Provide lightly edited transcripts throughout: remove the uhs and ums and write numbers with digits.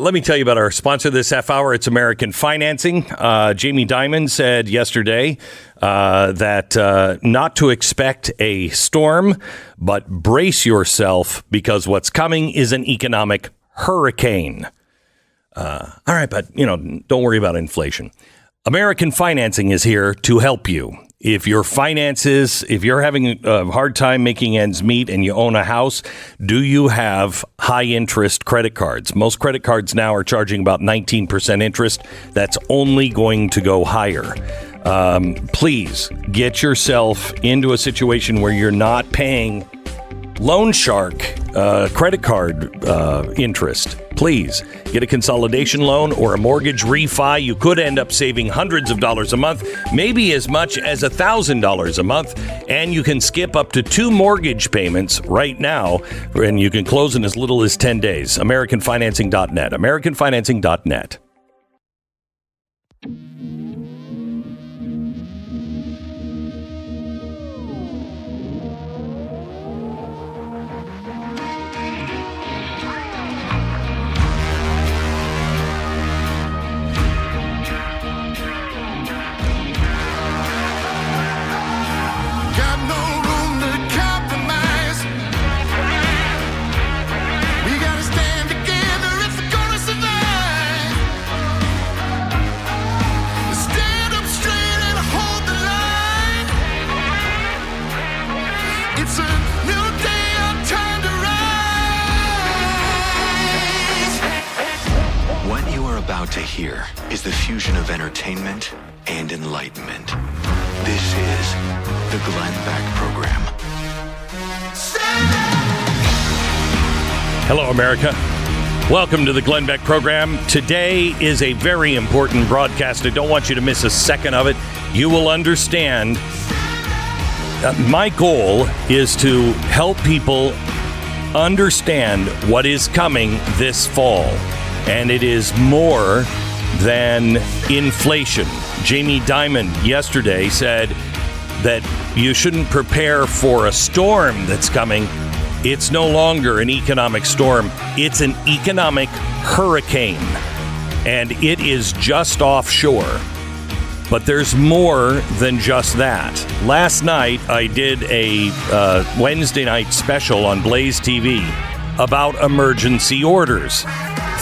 Let me tell you about our sponsor this half hour. It's American Financing. Jamie Dimon said yesterday that not to expect a storm, but brace yourself because what's coming is an economic hurricane. All right, but, don't worry about inflation. American Financing is here to help you. If your finances, if you're having a hard time making ends meet and you own a house, do you have high interest credit cards? Most credit cards now are charging about 19% interest. That's only going to go higher. Please get yourself into a situation where you're not paying loan shark credit card interest. Please get a consolidation loan or a mortgage refi. You could end up saving hundreds of dollars a month, maybe as much as $1,000 a month, and you can skip up to 2 mortgage payments right now, and you can close in as little as 10 days. AmericanFinancing.net. AmericanFinancing.net. To hear is the fusion of entertainment and enlightenment. This is the Glenn Beck Program. Hello, America. Welcome to the Glenn Beck Program. Today is a very important broadcast. I don't want you to miss a second of it. You will understand. My goal is to help people understand what is coming this fall. And it is more than inflation. Jamie Dimon yesterday said that you shouldn't prepare for a storm that's coming. It's no longer an economic storm. It's an economic hurricane. And it is just offshore. But there's more than just that. Last night, I did a Wednesday night special on Blaze TV about emergency orders.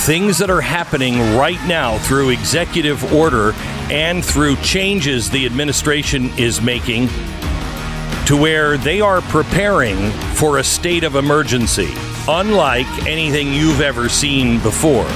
Things that are happening right now through executive order and through changes the administration is making to where they are preparing for a state of emergency, unlike anything you've ever seen before.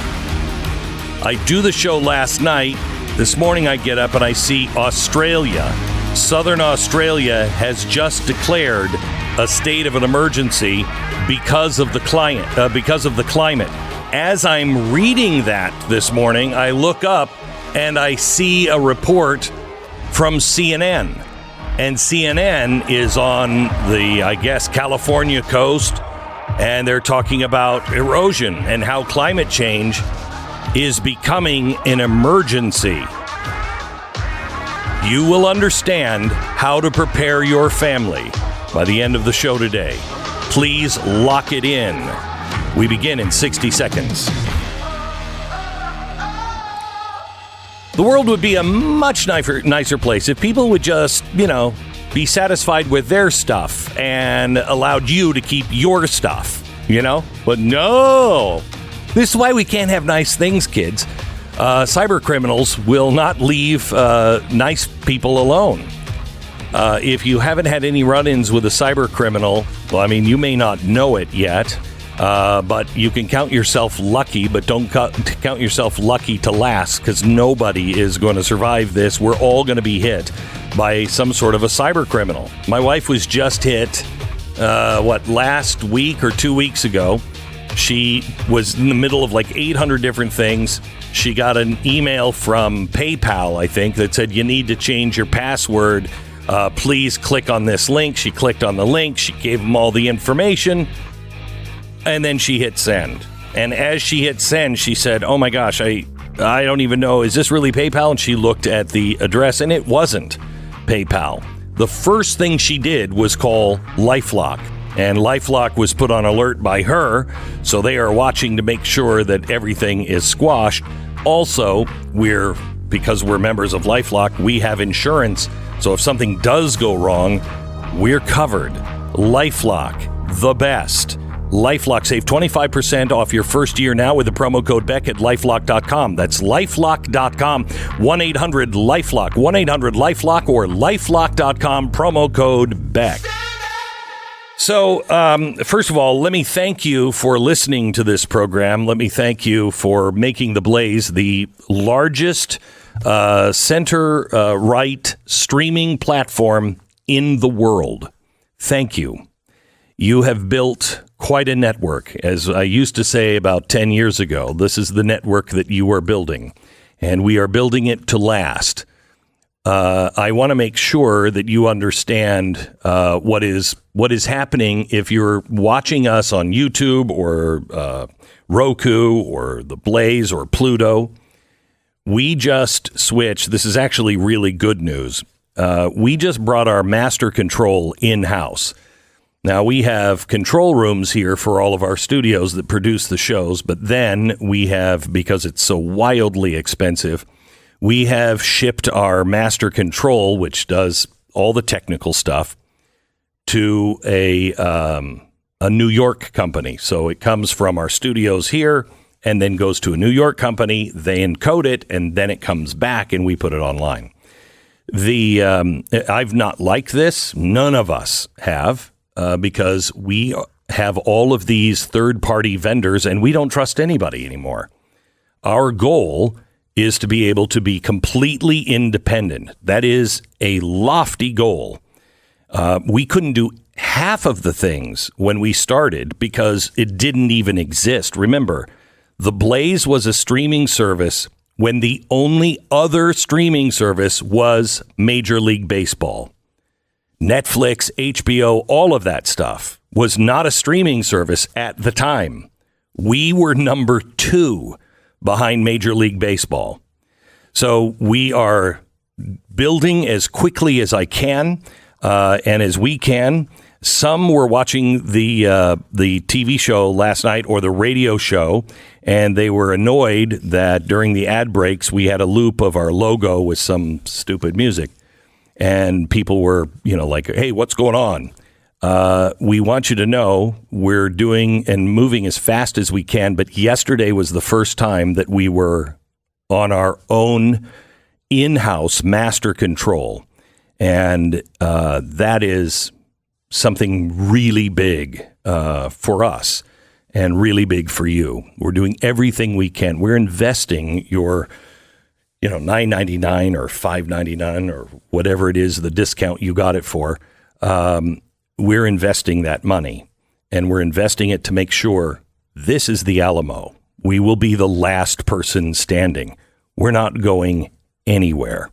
I do the show last night. This morning I get up and I see Australia. Southern Australia has just declared a state of an emergency because of the climate. As I'm reading that this morning, I look up and I see a report from CNN. And CNN is on the, I guess, California coast. And they're talking about erosion and how climate change is becoming an emergency. You will understand how to prepare your family by the end of the show today. Please lock it in. We begin in 60 seconds. The world would be a much nicer place if people would just, be satisfied with their stuff and allowed you to keep your stuff, But no! This is why we can't have nice things, kids. Cyber criminals will not leave nice people alone. If you haven't had any run-ins with a cyber criminal, you may not know it yet. But you can count yourself lucky, but don't count yourself lucky to last, because nobody is going to survive this. We're all going to be hit by some sort of a cyber criminal. My wife was just hit, last week or 2 weeks ago. She was in the middle of 800 different things. She got an email from PayPal, I think, that said, you need to change your password. Please click on this link. She clicked on the link. She gave them all the information. And then she hit send. And as she hit send, she said, oh my gosh, I don't even know. Is this really PayPal? And she looked at the address and it wasn't PayPal. The first thing she did was call LifeLock. And LifeLock was put on alert by her, so they are watching to make sure that everything is squashed. Also, because we're members of LifeLock, we have insurance, so if something does go wrong, we're covered. LifeLock, the best. LifeLock, save 25% off your first year now with the promo code Beck at LifeLock.com. That's LifeLock.com, 1-800-LifeLock, 1-800-LifeLock, or LifeLock.com, promo code Beck. So, first of all, let me thank you for listening to this program. Let me thank you for making The Blaze the largest center-right streaming platform in the world. Thank you. You have built quite a network. As I used to say about 10 years ago, this is the network that you are building, and we are building it to last. I want to make sure that you understand what is happening if you're watching us on YouTube or Roku or The Blaze or Pluto. We just switched. This is actually really good news. We just brought our master control in-house. Now, we have control rooms here for all of our studios that produce the shows, but then we have, because it's so wildly expensive, we have shipped our master control, which does all the technical stuff, to a New York company. So it comes from our studios here and then goes to a New York company. They encode it, and then it comes back, and we put it online. I've not liked this. None of us have. Because we have all of these third-party vendors, and we don't trust anybody anymore. Our goal is to be able to be completely independent. That is a lofty goal. We couldn't do half of the things when we started because it didn't even exist. Remember, The Blaze was a streaming service when the only other streaming service was Major League Baseball. Netflix, HBO, all of that stuff was not a streaming service at the time. We were number 2 behind Major League Baseball. So we are building as quickly as I can and as we can. Some were watching the TV show last night or the radio show, and they were annoyed that during the ad breaks we had a loop of our logo with some stupid music. And people were, like, hey, what's going on? We want you to know we're doing and moving as fast as we can. But yesterday was the first time that we were on our own in-house master control. And that is something really big for us and really big for you. We're doing everything we can. We're investing your $9.99 or $5.99 or whatever it is, the discount you got it for. We're investing that money, and we're investing it to make sure this is the Alamo. We will be the last person standing. We're not going anywhere.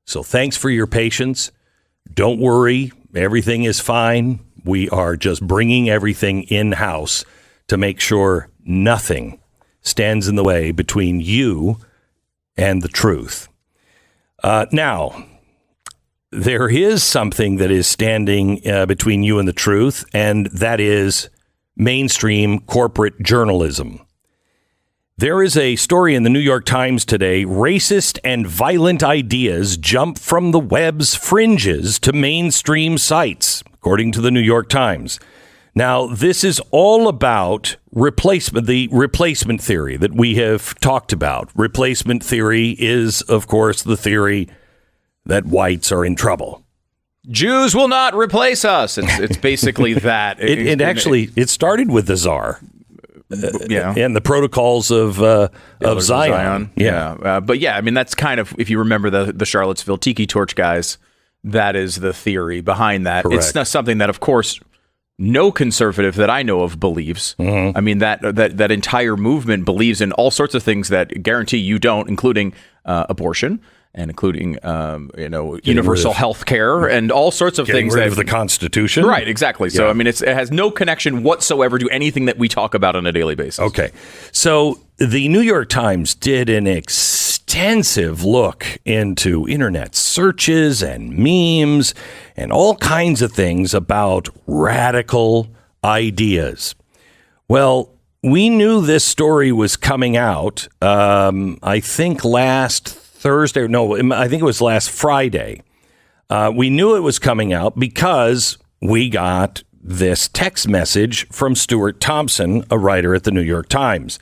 So thanks for your patience. Don't worry. Everything is fine. We are just bringing everything in-house to make sure nothing stands in the way between you and the truth. Now, there is something that is standing between you and the truth, and that is mainstream corporate journalism. There is a story in the New York Times today. Racist and violent ideas jump from the web's fringes to mainstream sites, according to the New York Times. Now, this is all about the replacement theory that we have talked about. Replacement theory is, of course, the theory that whites are in trouble. Jews will not replace us. It's basically that. It started with the Tsar. And the protocols of Zion. Yeah. But yeah, I mean, that's kind of, if you remember the Charlottesville Tiki Torch guys, that is the theory behind that. Correct. It's not something that, of course, no conservative that I know of believes. Mm-hmm. I mean, that entire movement believes in all sorts of things that guarantee you don't, including abortion and including universal health care and all sorts of things. Getting rid of the Constitution. Right, exactly. So, I mean, it has no connection whatsoever to anything that we talk about on a daily basis. Okay. So the New York Times did an extensive look into internet searches and memes and all kinds of things about radical ideas. Well, we knew this story was coming out, I think last Thursday. No, I think it was last Friday. We knew it was coming out because we got this text message from Stuart Thompson, a writer at the New York Times.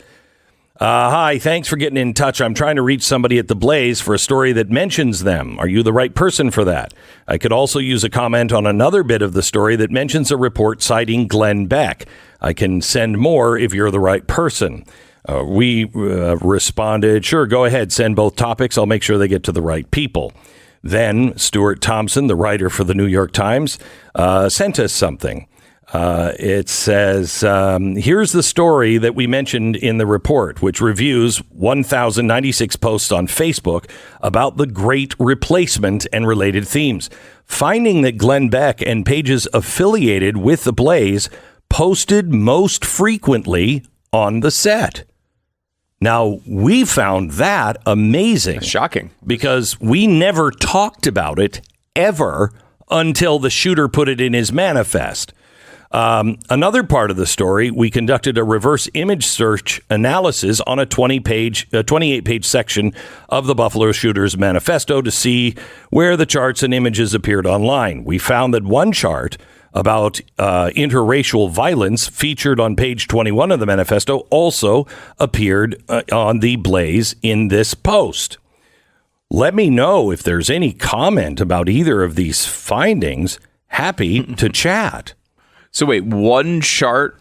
Hi, thanks for getting in touch. I'm trying to reach somebody at the Blaze for a story that mentions them. Are you the right person for that? I could also use a comment on another bit of the story that mentions a report citing Glenn Beck. I can send more if you're the right person. We responded, sure, go ahead, send both topics. I'll make sure they get to the right people. Then Stuart Thompson, the writer for the New York Times, sent us something. It says, here's the story that we mentioned in the report, which reviews 1,096 posts on Facebook about the Great Replacement and related themes, finding that Glenn Beck and pages affiliated with the Blaze posted most frequently on the set. Now, we found that amazing. That's shocking. Because we never talked about it ever until the shooter put it in his manifest. Another part of the story, we conducted a reverse image search analysis on a 28-page section of the Buffalo Shooter's manifesto to see where the charts and images appeared online. We found that one chart about interracial violence featured on page 21 of the manifesto also appeared on the Blaze in this post. Let me know if there's any comment about either of these findings. Happy to chat. So wait, one chart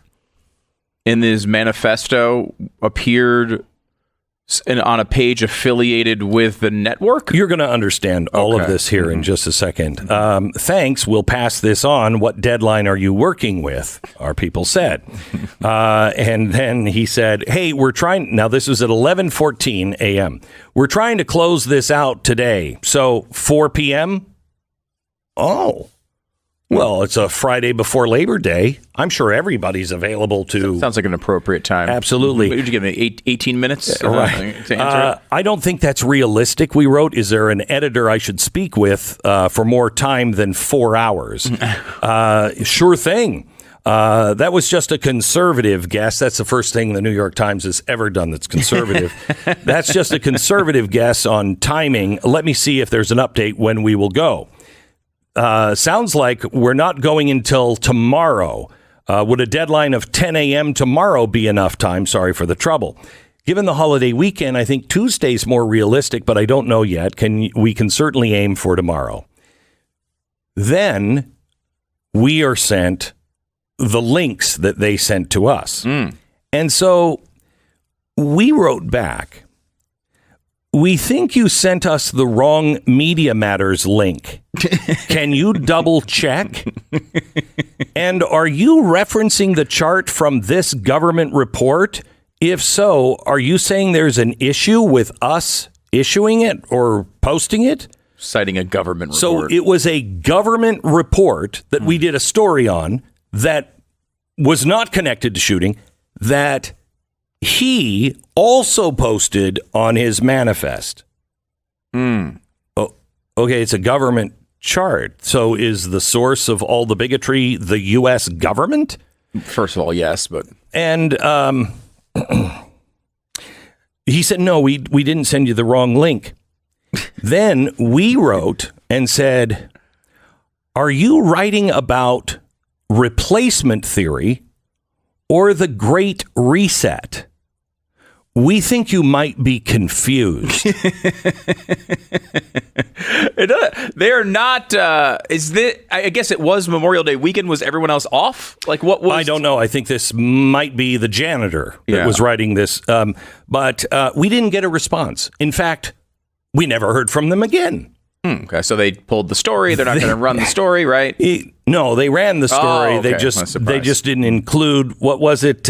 in this manifesto appeared on a page affiliated with the network? You're going to understand all of this here in just a second. Thanks. We'll pass this on. What deadline are you working with? Our people said. And then he said, hey, we're trying. Now, this was at 11:14 a.m. We're trying to close this out today. So 4 p.m. Oh. Well, it's a Friday before Labor Day. I'm sure everybody's available to... Sounds like an appropriate time. Absolutely. Did you give me 18 minutes right. to answer it? I don't think that's realistic, we wrote. Is there an editor I should speak with for more time than 4 hours? Sure thing. That was just a conservative guess. That's the first thing the New York Times has ever done that's conservative. That's just a conservative guess on timing. Let me see if there's an update when we will go. Sounds like we're not going until tomorrow. Would a deadline of 10 a.m. tomorrow be enough time? Sorry for the trouble. Given the holiday weekend, I think Tuesday's more realistic, but I don't know yet. We can certainly aim for tomorrow. Then we are sent the links that they sent to us. And so we wrote back, we think you sent us the wrong Media Matters link. Can you double check? And are you referencing the chart from this government report? If so, are you saying there's an issue with us issuing it or posting it? Citing a government report. So it was a government report that we did a story on that was not connected to shooting, that he also posted on his manifest. Oh, okay, it's a government chart. So is the source of all the bigotry the U.S. government? First of all, yes, but... And he said, no, we didn't send you the wrong link. Then we wrote and said, are you writing about replacement theory or the Great Reset? We think you might be confused. They are not. Is this? I guess it was Memorial Day weekend. Was everyone else off? Like what was? I don't know. I think this might be the janitor that was writing this. But we didn't get a response. In fact, we never heard from them again. Okay, so they pulled the story. They're not going to run the story, right? No, they ran the story. Oh, okay. They just didn't include, what was it?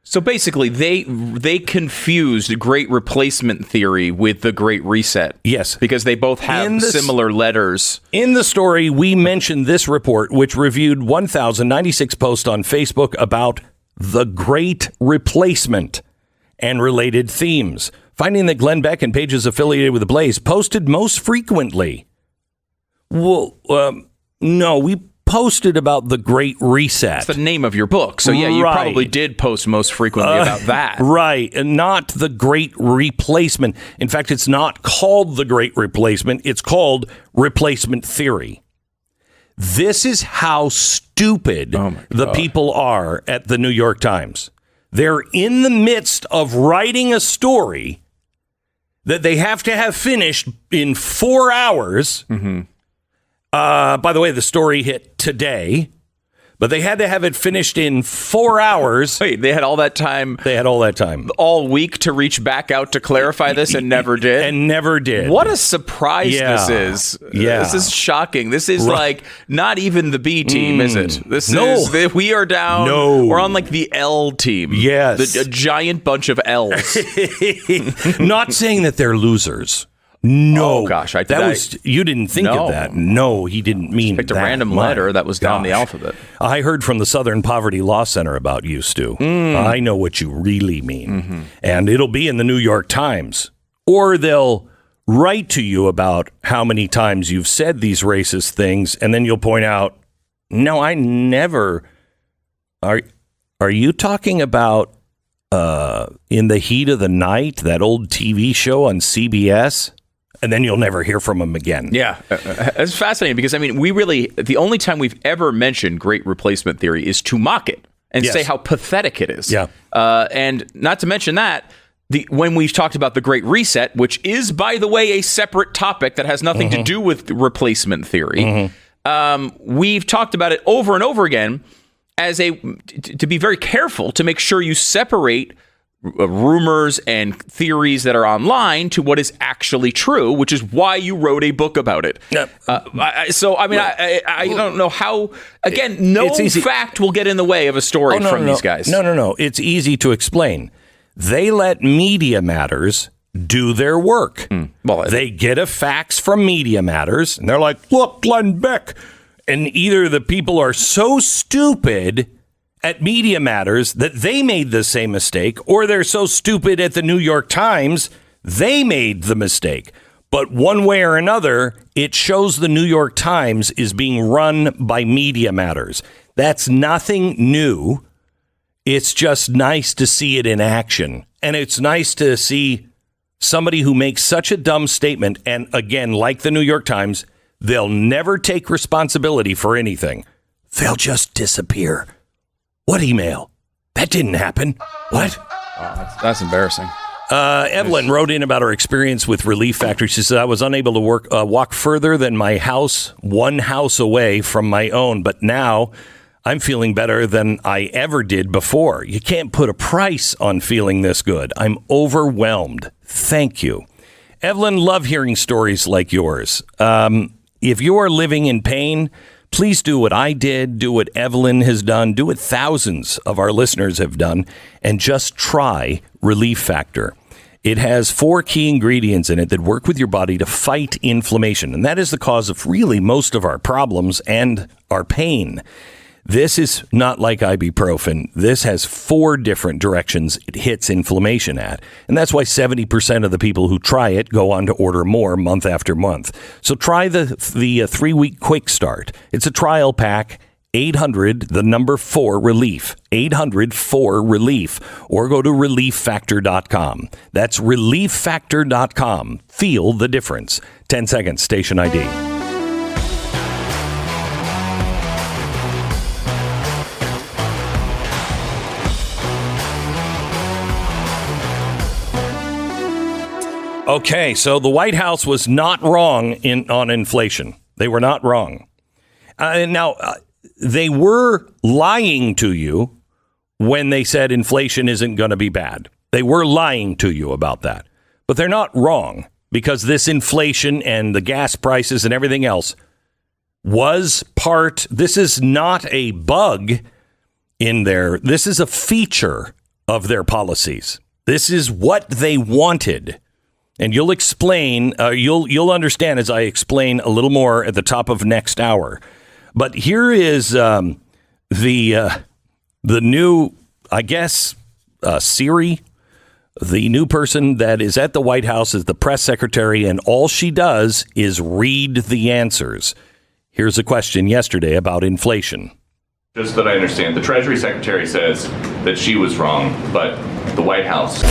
So basically, they confused Great Replacement theory with the Great Reset. Yes. Because they both have similar letters. In the story, we mentioned this report, which reviewed 1,096 posts on Facebook about the Great Replacement and related themes, finding that Glenn Beck and pages affiliated with the Blaze posted most frequently. Well, no, we posted about the Great Reset. That's the name of your book. So, yeah, you Right. probably did post most frequently about that. Right, and not the Great Replacement. In fact, it's not called the Great Replacement. It's called replacement theory. This is how stupid the people are at the New York Times. They're in the midst of writing a story that they have to have finished in 4 hours. By the way, the story hit today, but they had to have it finished in 4 hours. Wait, they had all that time. They had all that time. All week to reach back out to clarify this and never did? And never did. What a surprise this is. Yeah. This is shocking. This is like not even the B team, is it? This No. is, we are down. No. We're on like the L team. Yes. A giant bunch of L's. Not saying that they're losers. No. Oh, gosh. You didn't think No. of that. No, he didn't mean Picked a that. random My letter that was down the gosh. alphabet. I heard from the Southern Poverty Law Center about you, Stu. I know what you really mean. And it'll be in the New York Times. Or they'll write to you about how many times you've said these racist things, and then you'll point out, no, I never. Are you talking about In the Heat of the Night, that old TV show on CBS? And then you'll never hear from them again. Yeah, it's fascinating because, I mean, the only time we've ever mentioned Great Replacement Theory is to mock it and say how pathetic it is. Yeah. And not to mention that, when we've talked about the Great Reset, which is, by the way, a separate topic that has nothing to do with replacement theory, we've talked about it over and over again as to be very careful to make sure you separate rumors and theories that are online to what is actually true, which is why you wrote a book about it. Yep. I don't know how, again, no fact will get in the way of a story from these guys. No. It's easy to explain. They let Media Matters do their work. Well, they get a fax from Media Matters, and they're like, look, Glenn Beck. And either the people are so stupid at Media Matters that they made the same mistake, or they're so stupid at the New York Times they made the mistake. But one way or another, it shows the New York Times is being run by Media Matters. That's nothing new. It's just nice to see it in action. And it's nice to see somebody who makes such a dumb statement. And again, like the New York Times, they'll never take responsibility for anything. They'll just disappear. What email? That didn't happen. What? Oh, that's embarrassing. Evelyn wrote in about her experience with Relief Factor. She said, I was unable to walk further than my house, one house away from my own. But now I'm feeling better than I ever did before. You can't put a price on feeling this good. I'm overwhelmed. Thank you. Evelyn, love hearing stories like yours. If you are living in pain, please do what I did, do what Evelyn has done, do what thousands of our listeners have done, and just try Relief Factor. It has 4 key ingredients in it that work with your body to fight inflammation, and that is the cause of really most of our problems and our pain. This is not like ibuprofen. This has 4 different directions it hits inflammation at. And that's why 70% of the people who try it go on to order more month after month. So try the 3-week quick start. It's a trial pack. 800, the number 4 relief, 800-4-RELIEF, or go to relieffactor.com. That's relieffactor.com. Feel the difference. 10 seconds, station ID. Okay, so the White House was not wrong on inflation. They were not wrong. They were lying to you when they said inflation isn't going to be bad. They were lying to you about that. But they're not wrong, because this inflation and the gas prices and everything else was this is not a bug in there. This is a feature of their policies. This is what they wanted. And you'll explain, you'll understand as I explain a little more at the top of next hour. But here is the new, I guess, Siri, the new person that is at the White House is the press secretary, and all she does is read the answers. Here's a question yesterday about inflation. Just that I understand, the Treasury Secretary says that she was wrong, but the White House...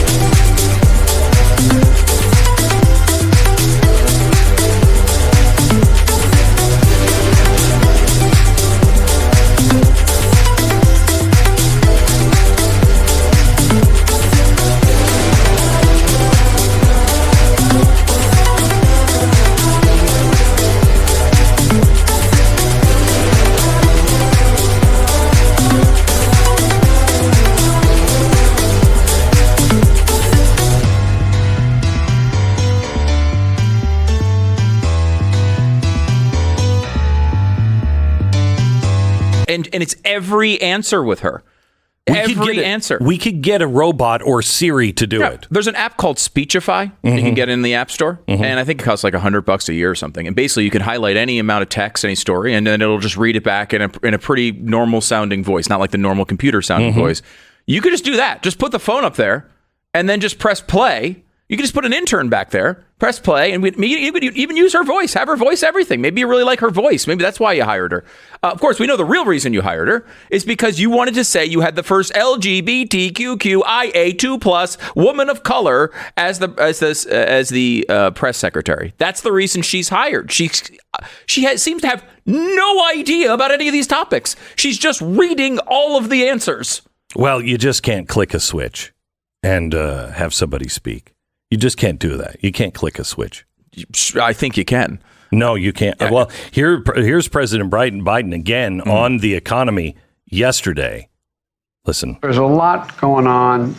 And it's every answer with her. Every answer. We could get a robot or Siri to do it. There's an app called Speechify you can get in the App Store, and I think it costs like $100 a year or something. And basically, you can highlight any amount of text, any story, and then it'll just read it back in a pretty normal sounding voice, not like the normal computer sounding voice. You could just do that. Just put the phone up there, and then just press play. You can just put an intern back there, press play, and you could even use her voice, have her voice everything. Maybe you really like her voice. Maybe that's why you hired her. Of course, we know the real reason you hired her is because you wanted to say you had the first LGBTQIA2+ woman of color as the press secretary. That's the reason she's hired. She seems to have no idea about any of these topics. She's just reading all of the answers. Well, you just can't click a switch and have somebody speak. You just can't do that. You can't click a switch. I think you can. No, you can't. Well, here's President Biden again on the economy yesterday. Listen. There's a lot going on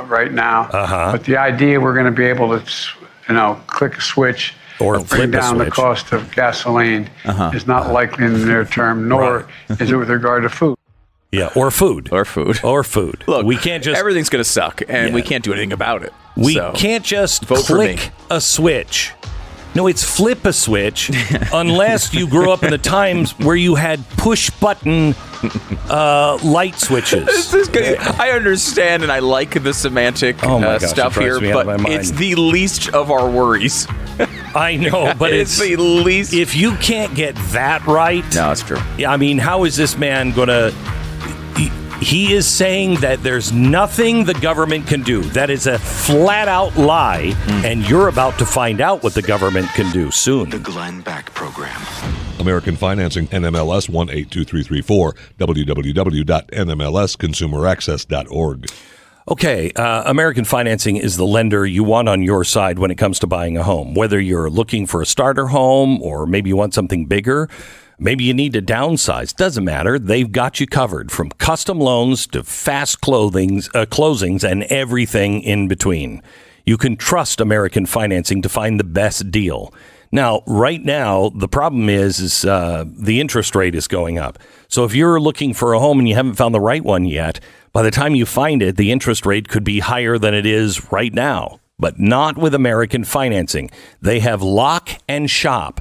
right now, but the idea we're going to be able to, click a switch or bring down the cost of gasoline is not likely in the near term, nor is it with regard to food. Yeah, or food. Look, we can't just... Everything's going to suck, and we can't do anything about it. We can't just click a switch. No, it's flip a switch, unless you grew up in the times where you had push-button light switches. I understand, and I like the semantic stuff here, but it's the least of our worries. I know, but it's the least. If you can't get that right... No, that's true. I mean, how is this man going to... He is saying that there's nothing the government can do. That is a flat-out lie, and you're about to find out what the government can do soon. The Glenn Beck Program. American Financing, NMLS 182334, www.nmlsconsumeraccess.org. Okay, American Financing is the lender you want on your side when it comes to buying a home. Whether you're looking for a starter home or maybe you want something bigger, maybe you need to downsize. Doesn't matter. They've got you covered, from custom loans to fast closings and everything in between. You can trust American Financing to find the best deal. Now, right now, the problem is the interest rate is going up. So if you're looking for a home and you haven't found the right one yet, by the time you find it, the interest rate could be higher than it is right now. But not with American Financing. They have lock and shop.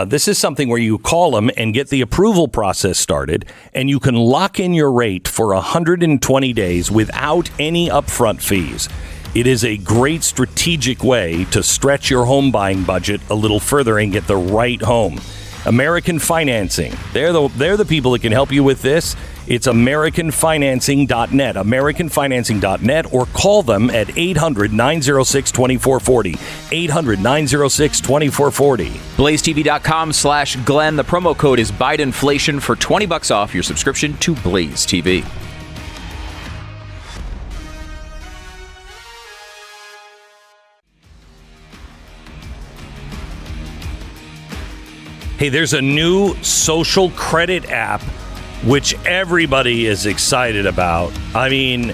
This is something where you call them and get the approval process started, and you can lock in your rate for 120 days without any upfront fees. It is a great strategic way to stretch your home buying budget a little further and get the right home. American Financing, they're the people that can help you with this. It's AmericanFinancing.net, AmericanFinancing.net, or call them at 800-906-2440, 800-906-2440. BlazeTV.com/Glenn. The promo code is Bidenflation for $20 off your subscription to Blaze TV. Hey, there's a new social credit app which everybody is excited about. I mean,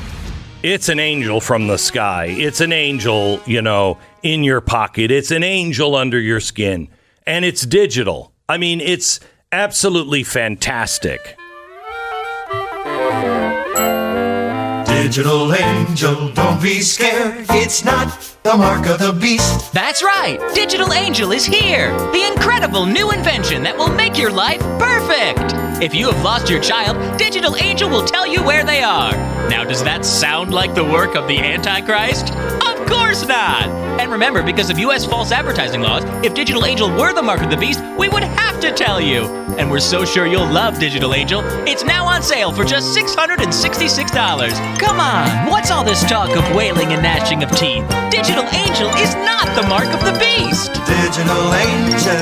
it's an angel from the sky. It's an angel, in your pocket. It's an angel under your skin. And it's digital. I mean, it's absolutely fantastic. Digital angel, don't be scared. It's not the mark of the beast. That's right. Digital Angel is here. The incredible new invention that will make your life perfect. If you have lost your child, Digital Angel will tell you where they are. Now, does that sound like the work of the Antichrist? Of course not! And remember, because of U.S. false advertising laws, if Digital Angel were the mark of the beast, we would have to tell you. And we're so sure you'll love Digital Angel, it's now on sale for just $666. Come on, what's all this talk of wailing and gnashing of teeth? Digital Angel is not the mark of the beast. Digital Angel.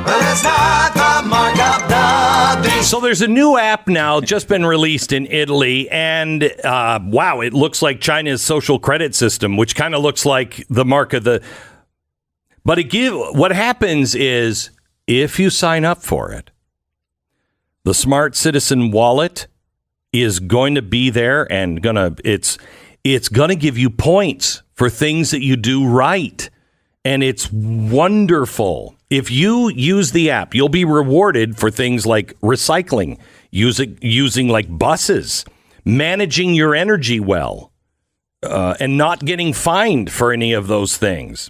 Well, it's not the mark of the beast. So there's a new app now, just been released in Italy, and wow, it looks like China's social credit system, which kind of looks like the mark of the... But what happens is, if you sign up for it, the Smart Citizen wallet is going to be there, and it's going to give you points for things that you do right. And it's wonderful. If you use the app, you'll be rewarded for things like recycling, using like buses, managing your energy well, and not getting fined for any of those things.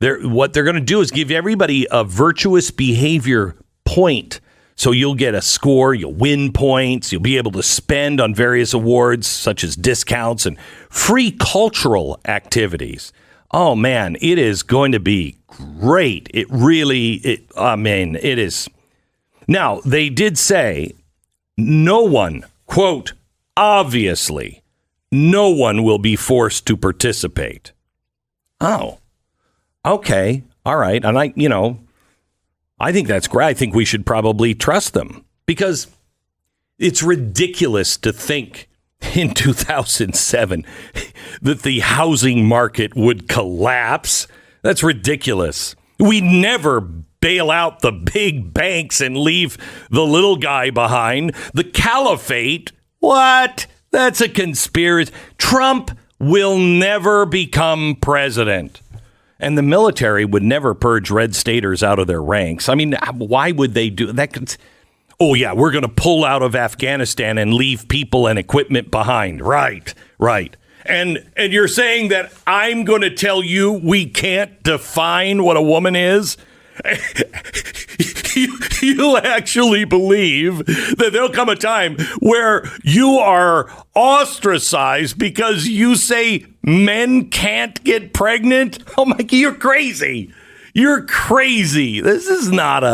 What they're going to do is give everybody a virtuous behavior point. So you'll get a score, you'll win points, you'll be able to spend on various awards such as discounts and free cultural activities. Oh, man, it is going to be great. It is. Now, they did say no one, quote, obviously, no one will be forced to participate. Oh, okay. All right. And I think that's great. I think we should probably trust them because it's ridiculous to think in 2007 that the housing market would collapse. That's ridiculous. We never bail out the big banks and leave the little guy behind. The caliphate? What? That's a conspiracy. Trump will never become president. And the military would never purge red staters out of their ranks. I mean, why would they do that? Oh, yeah, we're going to pull out of Afghanistan and leave people and equipment behind. Right. And you're saying that I'm going to tell you we can't define what a woman is? You'll actually believe that there'll come a time where you are ostracized because you say men can't get pregnant? Oh, my God, you're crazy. You're crazy. This is not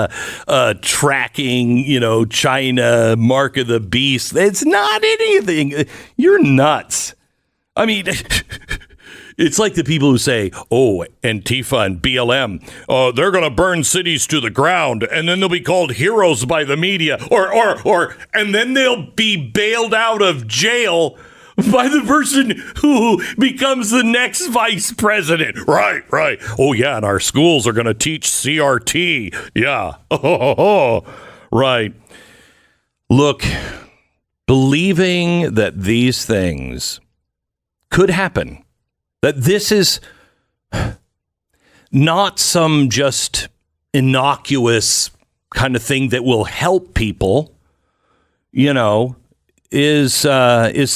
a tracking, China mark of the beast. It's not anything. You're nuts. I mean, it's like the people who say, oh, Antifa and BLM, they're going to burn cities to the ground, and then they'll be called heroes by the media, and then they'll be bailed out of jail by the person who becomes the next vice president. Right. Oh, yeah, and our schools are going to teach CRT. Yeah. Right. Look, believing that these things could happen, that this is not some just innocuous kind of thing that will help people, is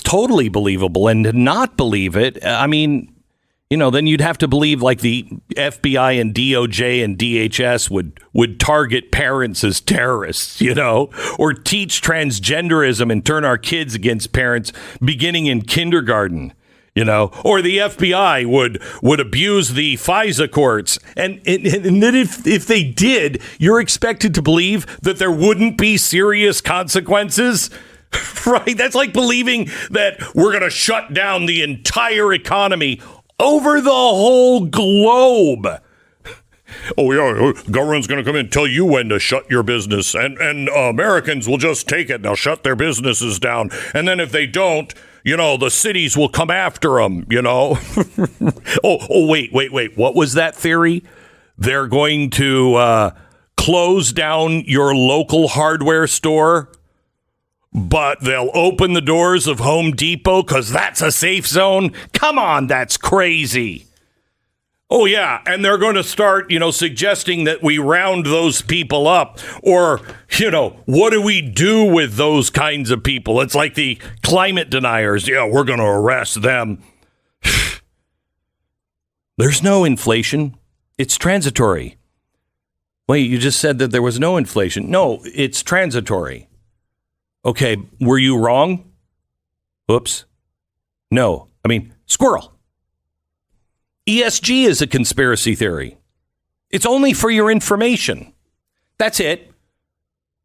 totally believable. And to not believe it, I mean, then you'd have to believe like the FBI and DOJ and DHS would target parents as terrorists, or teach transgenderism and turn our kids against parents beginning in kindergarten. Or the FBI would abuse the FISA courts. And then if they did, you're expected to believe that there wouldn't be serious consequences. Right? That's like believing that we're going to shut down the entire economy over the whole globe. Oh, yeah, government's going to come in and tell you when to shut your business. And Americans will just take it. They'll shut their businesses down. And then if they don't, the cities will come after them, wait. What was that theory? They're going to close down your local hardware store, but they'll open the doors of Home Depot because that's a safe zone? Come on, that's crazy. Oh, yeah, and they're going to start, suggesting that we round those people up. Or, what do we do with those kinds of people? It's like the climate deniers. Yeah, we're going to arrest them. There's no inflation. It's transitory. Wait, you just said that there was no inflation. No, it's transitory. Okay, were you wrong? Oops. No. I mean, Squirrel. ESG is a conspiracy theory. It's only for your information. That's it.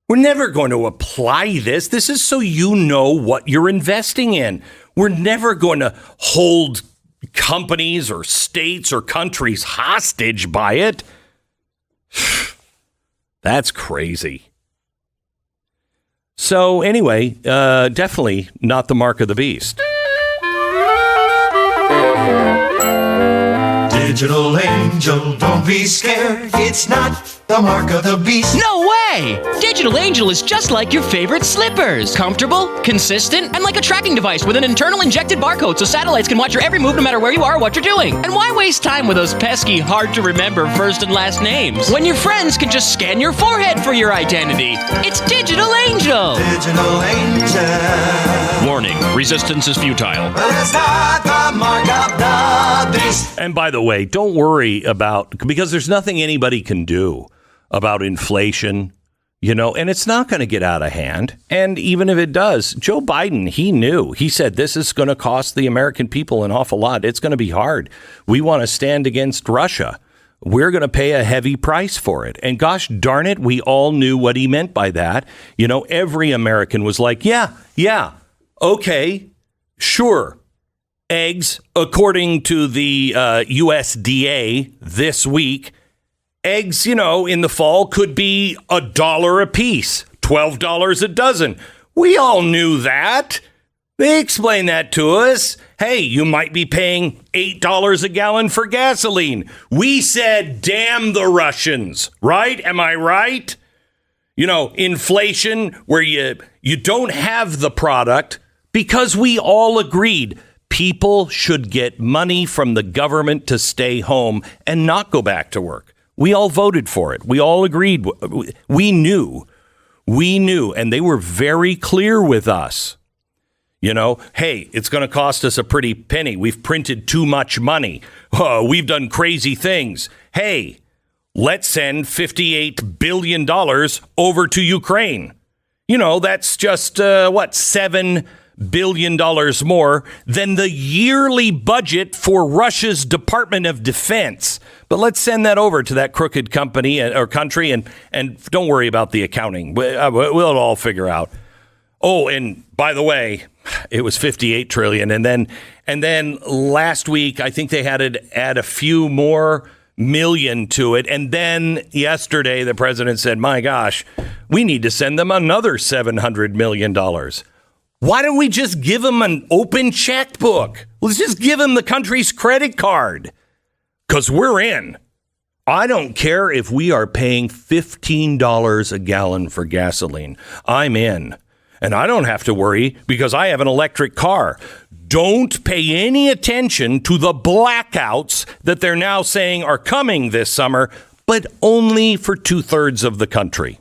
We're never going to apply this. This is so you know what you're investing in. We're never going to hold companies or states or countries hostage by it. That's crazy. So anyway, definitely not the mark of the beast. Digital angel, don't be scared. It's not the mark of the beast. No way! Digital Angel is just like your favorite slippers. Comfortable, consistent, and like a tracking device with an internal injected barcode so satellites can watch your every move no matter where you are or what you're doing. And why waste time with those pesky, hard-to-remember first and last names when your friends can just scan your forehead for your identity? It's Digital Angel! Digital angel. Warning, resistance is futile. Well, it's not the mark of the beast. And by the way, don't worry about, because there's nothing anybody can do about inflation, and it's not going to get out of hand. And even if it does, Joe Biden, he knew. He said this is going to cost the American people an awful lot. It's going to be hard. We want to stand against Russia. We're going to pay a heavy price for it. And gosh darn it, we all knew what he meant by that. Every American was like, yeah, okay, sure. Eggs, according to the USDA this week, eggs, in the fall could be $1 a piece, $12 a dozen. We all knew that. They explained that to us. Hey, you might be paying $8 a gallon for gasoline. We said, damn the Russians, right? Am I right? Inflation where you don't have the product because we all agreed people should get money from the government to stay home and not go back to work. We all voted for it. We all agreed. We knew, and they were very clear with us. Hey, it's going to cost us a pretty penny. We've printed too much money. We've done crazy things. Hey, let's send $58 billion over to Ukraine. That's just, $7 billion more than the yearly budget for Russia's Department of Defense. But let's send that over to that crooked company or country, and don't worry about the accounting. We'll all figure out. Oh, and by the way, it was 58 trillion. And then last week, I think they had to add a few more million to it. And then yesterday, the president said, my gosh, we need to send them another $700 million. Why don't we just give them an open checkbook? Let's just give them the country's credit card. Because we're in. I don't care if we are paying $15 a gallon for gasoline. I'm in. And I don't have to worry because I have an electric car. Don't pay any attention to the blackouts that they're now saying are coming this summer, but only for 2/3 of the country.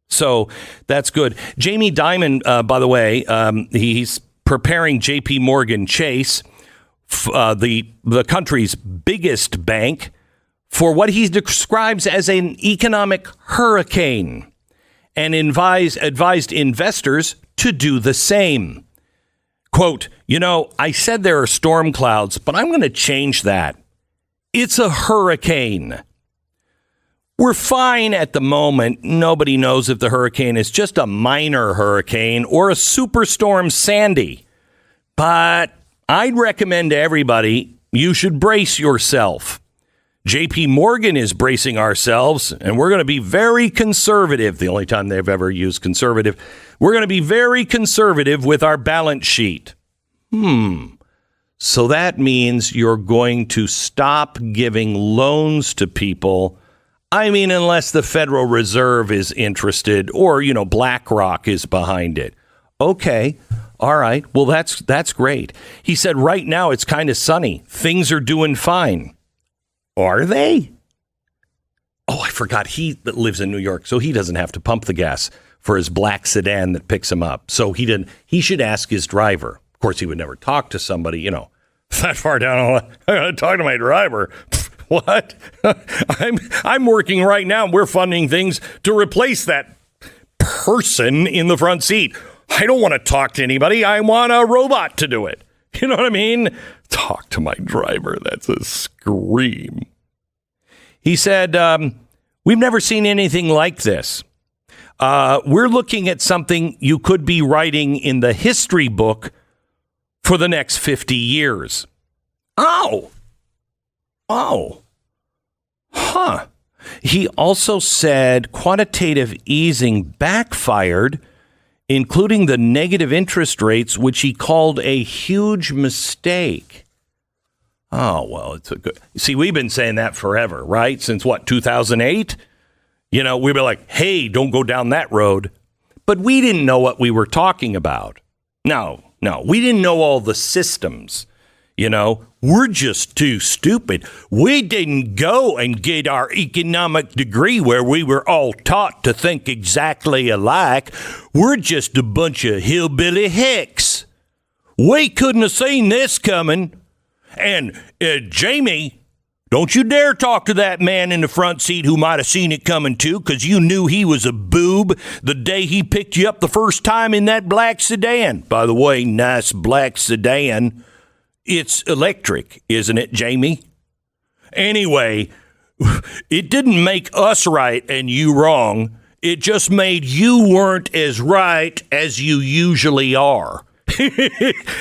So that's good. Jamie Dimon, by the way, he's preparing J.P. Morgan Chase, the country's biggest bank, for what he describes as an economic hurricane, and advised investors to do the same. Quote, I said there are storm clouds, but I'm going to change that. It's a hurricane. We're fine at the moment. Nobody knows if the hurricane is just a minor hurricane or a superstorm Sandy. But I'd recommend to everybody, you should brace yourself. JP Morgan is bracing ourselves, and we're going to be very conservative. The only time they've ever used conservative. We're going to be very conservative with our balance sheet. So that means you're going to stop giving loans to people. I mean, unless the Federal Reserve is interested or, BlackRock is behind it. Okay. All right. Well, that's great. He said right now it's kind of sunny. Things are doing fine. Are they? Oh, I forgot. He lives in New York, so he doesn't have to pump the gas for his black sedan that picks him up. So he should ask his driver. Of course, he would never talk to somebody, that far down. I'm going to talk to my driver. What? I'm working right now. We're funding things to replace that person in the front seat. I don't want to talk to anybody. I want a robot to do it. You know what I mean? Talk to my driver. That's a scream. He said, we've never seen anything like this. We're looking at something you could be writing in the history book for the next 50 years. Oh. Huh. He also said quantitative easing backfired, including the negative interest rates, which he called a huge mistake. Oh, well, it's a good. See, we've been saying that forever, right? Since what, 2008? You know, we'd be like, hey, don't go down that road. But we didn't know what we were talking about. No, we didn't know all the systems. You know, we're just too stupid. We didn't go and get our economic degree where we were all taught to think exactly alike. We're just a bunch of hillbilly hicks. We couldn't have seen this coming. And Jamie, don't you dare talk to that man in the front seat who might have seen it coming too, because you knew he was a boob the day he picked you up the first time in that black sedan. By the way, nice black sedan. It's electric, isn't it, Jamie? Anyway, it didn't make us right and you wrong. It just made you weren't as right as you usually are.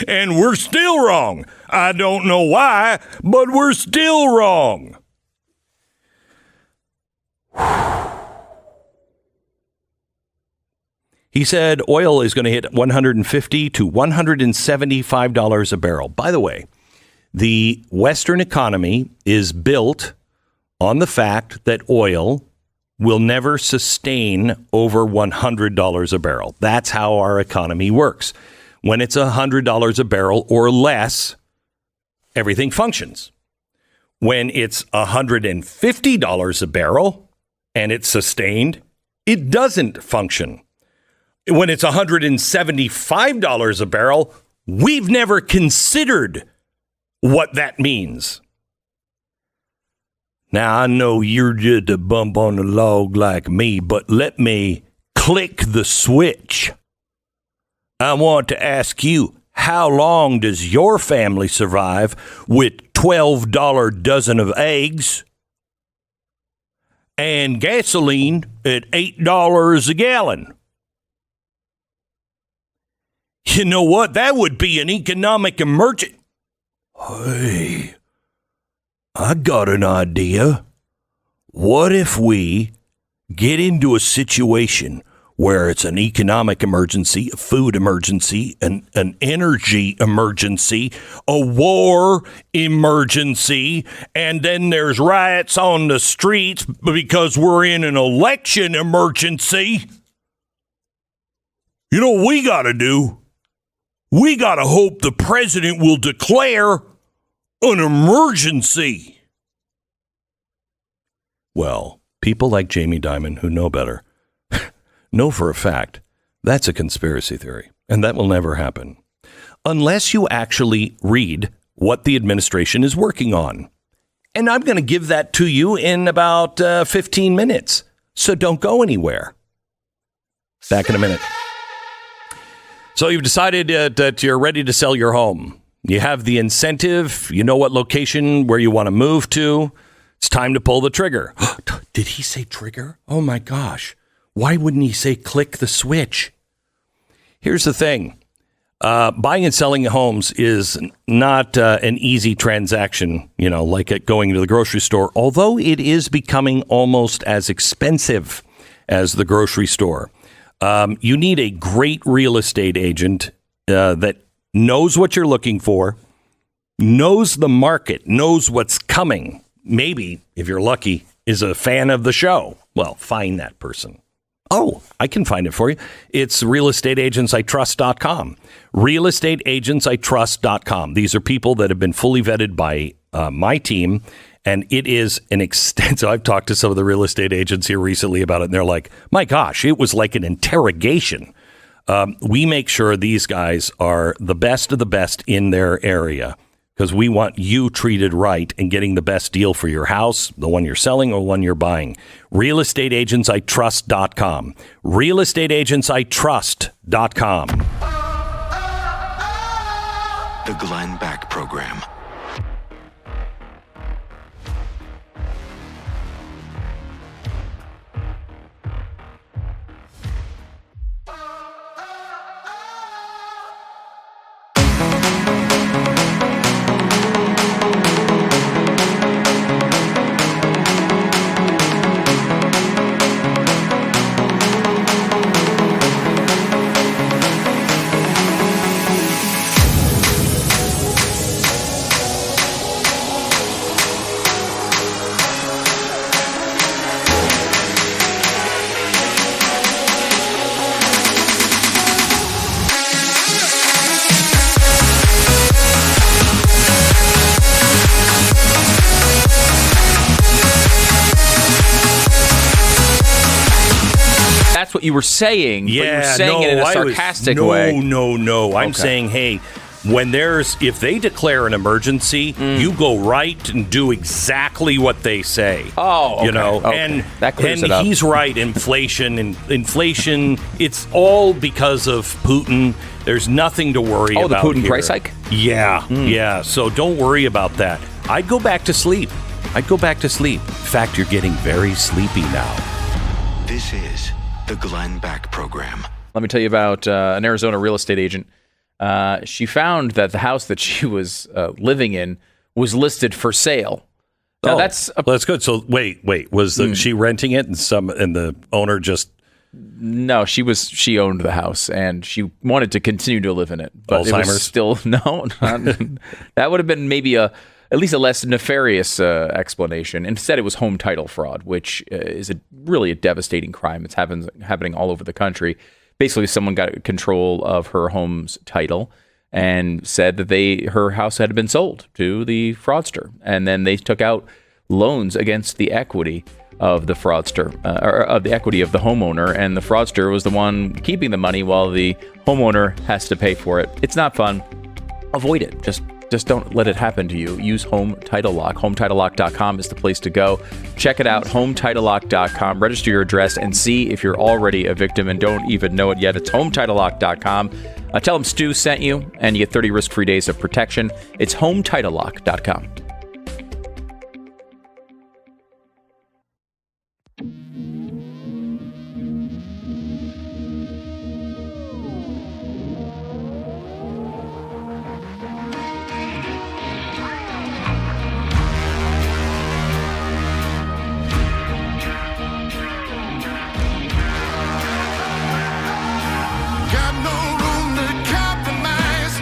And we're still wrong. I don't know why, but we're still wrong. He said oil is going to hit $150 to $175 a barrel. By the way, the Western economy is built on the fact that oil will never sustain over $100 a barrel. That's how our economy works. When it's $100 a barrel or less, everything functions. When it's $150 a barrel and it's sustained, it doesn't function. When it's $175 a barrel, we've never considered what that means. Now, I know you're just a bump on the log like me, but let me click the switch. I want to ask you, how long does your family survive with $12 dozen of eggs and gasoline at $8 a gallon? You know what? That would be an economic emergency. Hey, I got an idea. What if we get into a situation where it's an economic emergency, a food emergency, an energy emergency, a war emergency, and then there's riots on the streets because we're in an election emergency? You know what we got to do? We got to hope the president will declare an emergency. Well, people like Jamie Dimon, who know better, know for a fact that's a conspiracy theory, and that will never happen unless you actually read what the administration is working on. And I'm going to give that to you in about 15 minutes, so don't go anywhere. Back in a minute. So you've decided that you're ready to sell your home. You have the incentive. You know what location where you want to move to. It's time to pull the trigger. Did he say trigger? Oh, my gosh. Why wouldn't he say click the switch? Here's the thing. Buying and selling homes is not an easy transaction, you know, like going to the grocery store, although it is becoming almost as expensive as the grocery store. You need a great real estate agent that knows what you're looking for, knows the market, knows what's coming. Maybe, if you're lucky, is a fan of the show. Well, find that person. Oh, I can find it for you. It's realestateagentsitrust.com. Realestateagentsitrust.com. These are people that have been fully vetted by my team, and it is an extensive. I've talked to some of the real estate agents here recently about it, and they're like, my gosh, it was like an interrogation. We make sure these guys are the best of the best in their area. because we want you treated right and getting the best deal for your house, the one you're selling or one you're buying. RealestateAgentsITrust.com. RealestateAgentsITrust.com. The Glenn Beck Program. That's what you were saying, but you were saying no, it in a sarcastic way. No. I'm saying, hey, if they declare an emergency, you go right and do exactly what they say. Oh, okay. Okay. And that clears it up. He's right. Inflation, it's all because of Putin. There's nothing to worry about. Oh, the Putin here. price hike? Yeah. So don't worry about that. I'd go back to sleep. In fact, you're getting very sleepy now. This is the Glenn Beck Program. Let me tell you about an Arizona real estate agent. She found that the house that she was living in was listed for sale. Now that's good. So wait, was she renting it and the owner just? No, she owned the house and she wanted to continue to live in it. But Alzheimer's? It was still that would have been maybe at least a less nefarious explanation. Instead, it was home title fraud, which is really a devastating crime. It's happening all over the country. Basically, someone got control of her home's title and said that her house had been sold to the fraudster, and then they took out loans against the equity of the fraudster, or of the equity of the homeowner, and the fraudster was the one keeping the money while the homeowner has to pay for it. It's not fun. Avoid it. Just don't let it happen to you. Use Home Title Lock. HomeTitleLock.com is the place to go. Check it out, HomeTitleLock.com. Register your address and see if you're already a victim and don't even know it yet. It's HomeTitleLock.com. Tell them Stu sent you, and you get 30 risk-free days of protection. It's HomeTitleLock.com. Got no room to compromise.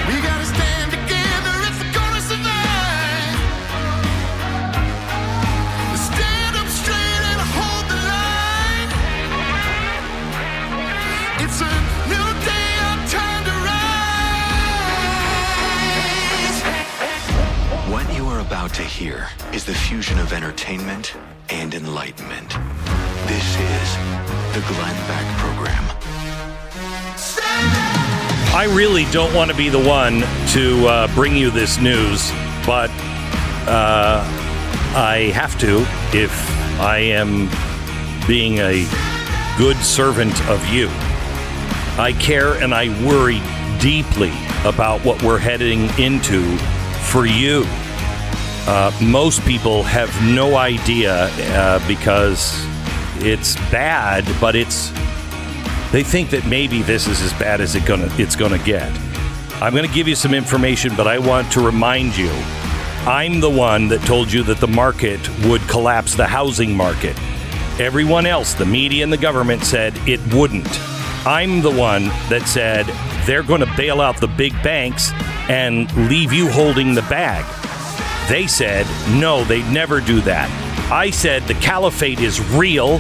We gotta stand together if we're gonna survive. Stand up straight and hold the line. It's a new day, our time to rise. What you are about to hear is the fusion of entertainment and enlightenment. This is the Glenn Beck Program. I really don't want to be the one to bring you this news, but I have to if I am being a good servant of you. I care and I worry deeply about what we're heading into for you. Most people have no idea because it's bad, but they think that maybe this is as bad as it's gonna get. I'm gonna give you some information, but I want to remind you, I'm the one that told you that the market would collapse, the housing market. Everyone else, the media and the government, said it wouldn't. I'm the one that said they're going to bail out the big banks and leave you holding the bag. They said, no, they'd never do that. I said the caliphate is real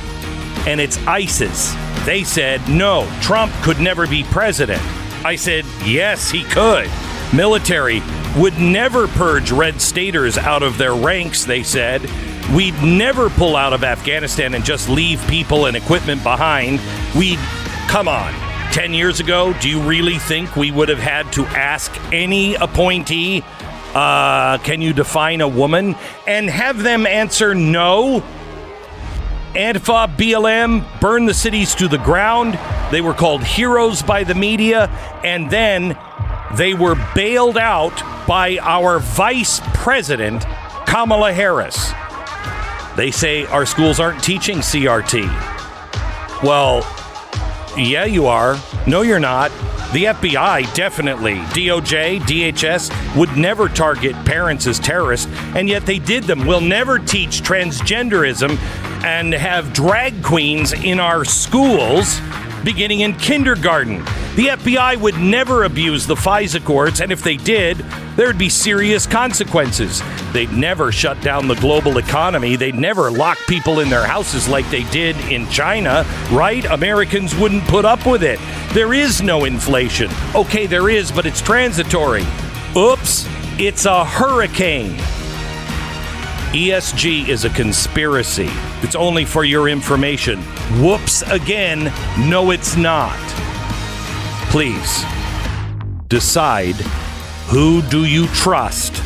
and it's ISIS. They said, no, Trump could never be president. I said, yes, he could. Military would never purge red staters out of their ranks, they said. We'd never pull out of Afghanistan and just leave people and equipment behind. Come on. 10 years ago, do you really think we would have had to ask any appointee, can you define a woman, and have them answer no? Antifa, BLM, burned the cities to the ground. They were called heroes by the media, and then they were bailed out by our vice president, Kamala Harris. They say our schools aren't teaching CRT. Well, yeah, you are. No, you're not. The FBI, definitely. DOJ, DHS would never target parents as terrorists, and yet they did them. We'll never teach transgenderism and have drag queens in our schools beginning in kindergarten. The FBI would never abuse the FISA courts, and if they did, there'd be serious consequences. They'd never shut down the global economy. They'd never lock people in their houses like they did in China, right? Americans wouldn't put up with it. There is no inflation. Okay, there is, but it's transitory. Oops, it's a hurricane. ESG is a conspiracy. It's only for your information. Whoops again. No, it's not. Please decide, who do you trust?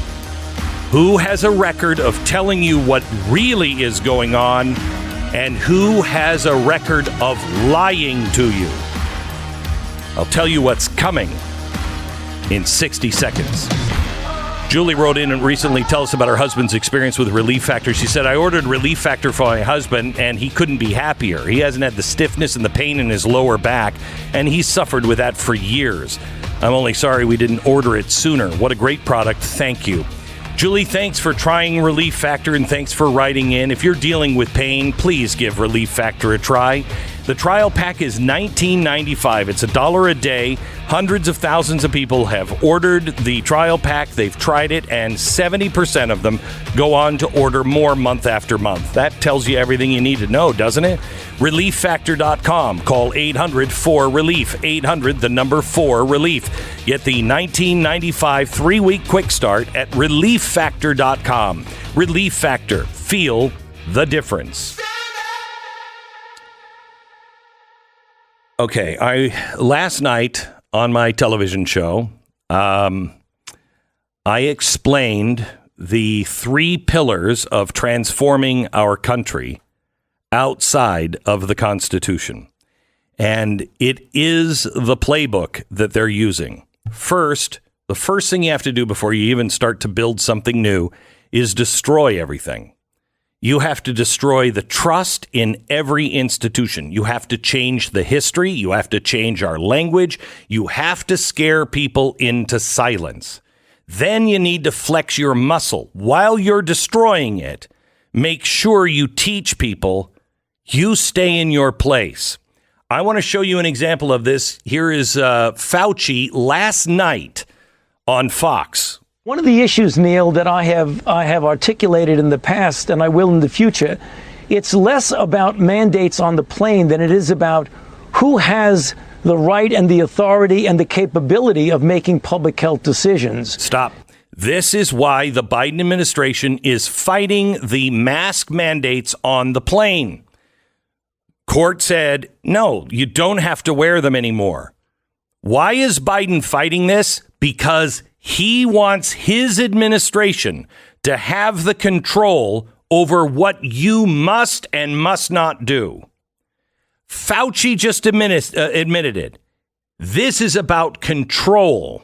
Who has a record of telling you what really is going on, and who has a record of lying to you? I'll tell you what's coming in 60 seconds. Julie wrote in and recently tell us about her husband's experience with Relief Factor. She said, I ordered Relief Factor for my husband, and he couldn't be happier. He hasn't had the stiffness and the pain in his lower back, and he's suffered with that for years. I'm only sorry we didn't order it sooner. What a great product. Thank you. Julie, thanks for trying Relief Factor, and thanks for writing in. If you're dealing with pain, please give Relief Factor a try. The trial pack is $19.95. It's $1 a day. Hundreds of thousands of people have ordered the trial pack. They've tried it, and 70% of them go on to order more month after month. That tells you everything you need to know, doesn't it? ReliefFactor.com. Call 800-4RELIEF. 800-4RELIEF. Get the $19.95 3-week quick start at ReliefFactor.com. Relief Factor. Feel the difference. Okay, last night on my television show, I explained the 3 pillars of transforming our country outside of the Constitution. And it is the playbook that they're using. First, the first thing you have to do before you even start to build something new is destroy everything. You have to destroy the trust in every institution. You have to change the history. You have to change our language. You have to scare people into silence. Then you need to flex your muscle. While you're destroying it, make sure you teach people you stay in your place. I want to show you an example of this. Here is Fauci last night on Fox. One of the issues, Neil, that I have articulated in the past, and I will in the future, it's less about mandates on the plane than it is about who has the right and the authority and the capability of making public health decisions. Stop. This is why the Biden administration is fighting the mask mandates on the plane. Court said, no, you don't have to wear them anymore. Why is Biden fighting this? Because he wants his administration to have the control over what you must and must not do. Fauci just admitted it. This is about control.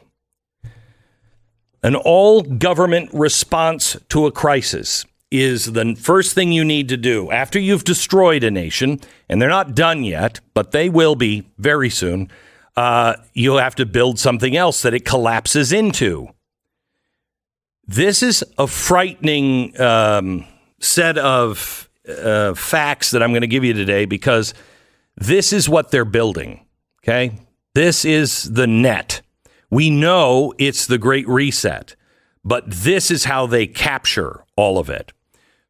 An all-government response to a crisis is the first thing you need to do after you've destroyed a nation, and they're not done yet, but they will be very soon. You have to build something else that it collapses into. This is a frightening set of facts that I'm going to give you today, because this is what they're building. Okay, this is the net. We know it's the Great Reset, but this is how they capture all of it.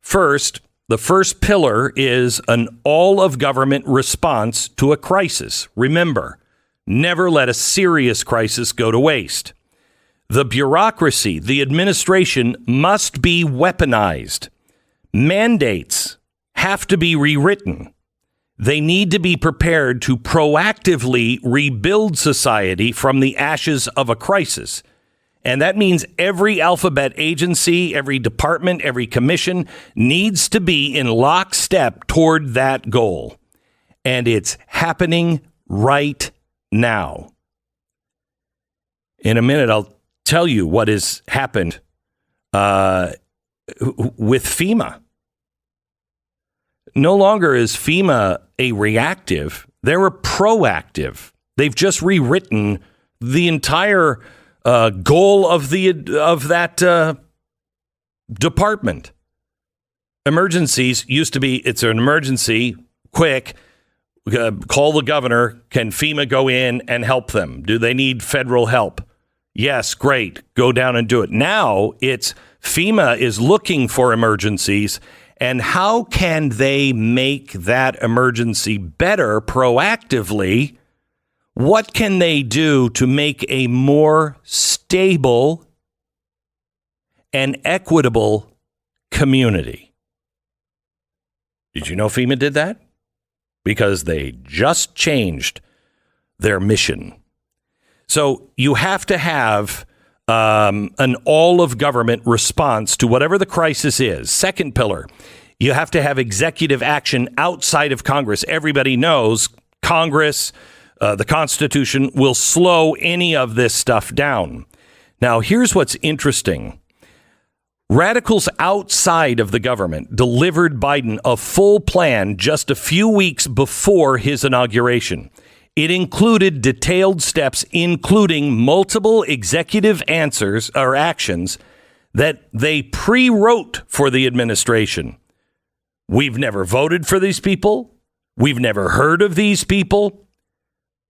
First, the first pillar is an all-of-government response to a crisis. Remember, never let a serious crisis go to waste. The bureaucracy, the administration, must be weaponized. Mandates have to be rewritten. They need to be prepared to proactively rebuild society from the ashes of a crisis. And that means every alphabet agency, every department, every commission needs to be in lockstep toward that goal. And it's happening right now. In a minute, I'll tell you what has happened with FEMA. No longer is FEMA a reactive. They're a proactive. They've just rewritten the entire goal of that department. Emergencies used to be, it's an emergency, quick, call the governor. Can FEMA go in and help them? Do they need federal help? Yes, great. Go down and do it. Now it's FEMA is looking for emergencies, and how can they make that emergency better proactively? What can they do to make a more stable and equitable community? Did you know FEMA did that? Because they just changed their mission. So you have to have an all-of-government response to whatever the crisis is. Second pillar, you have to have executive action outside of Congress. Everybody knows Congress, the Constitution, will slow any of this stuff down. Now, here's what's interesting. Radicals outside of the government delivered Biden a full plan just a few weeks before his inauguration. It included detailed steps, including multiple executive answers or actions that they pre-wrote for the administration. We've never voted for these people. We've never heard of these people.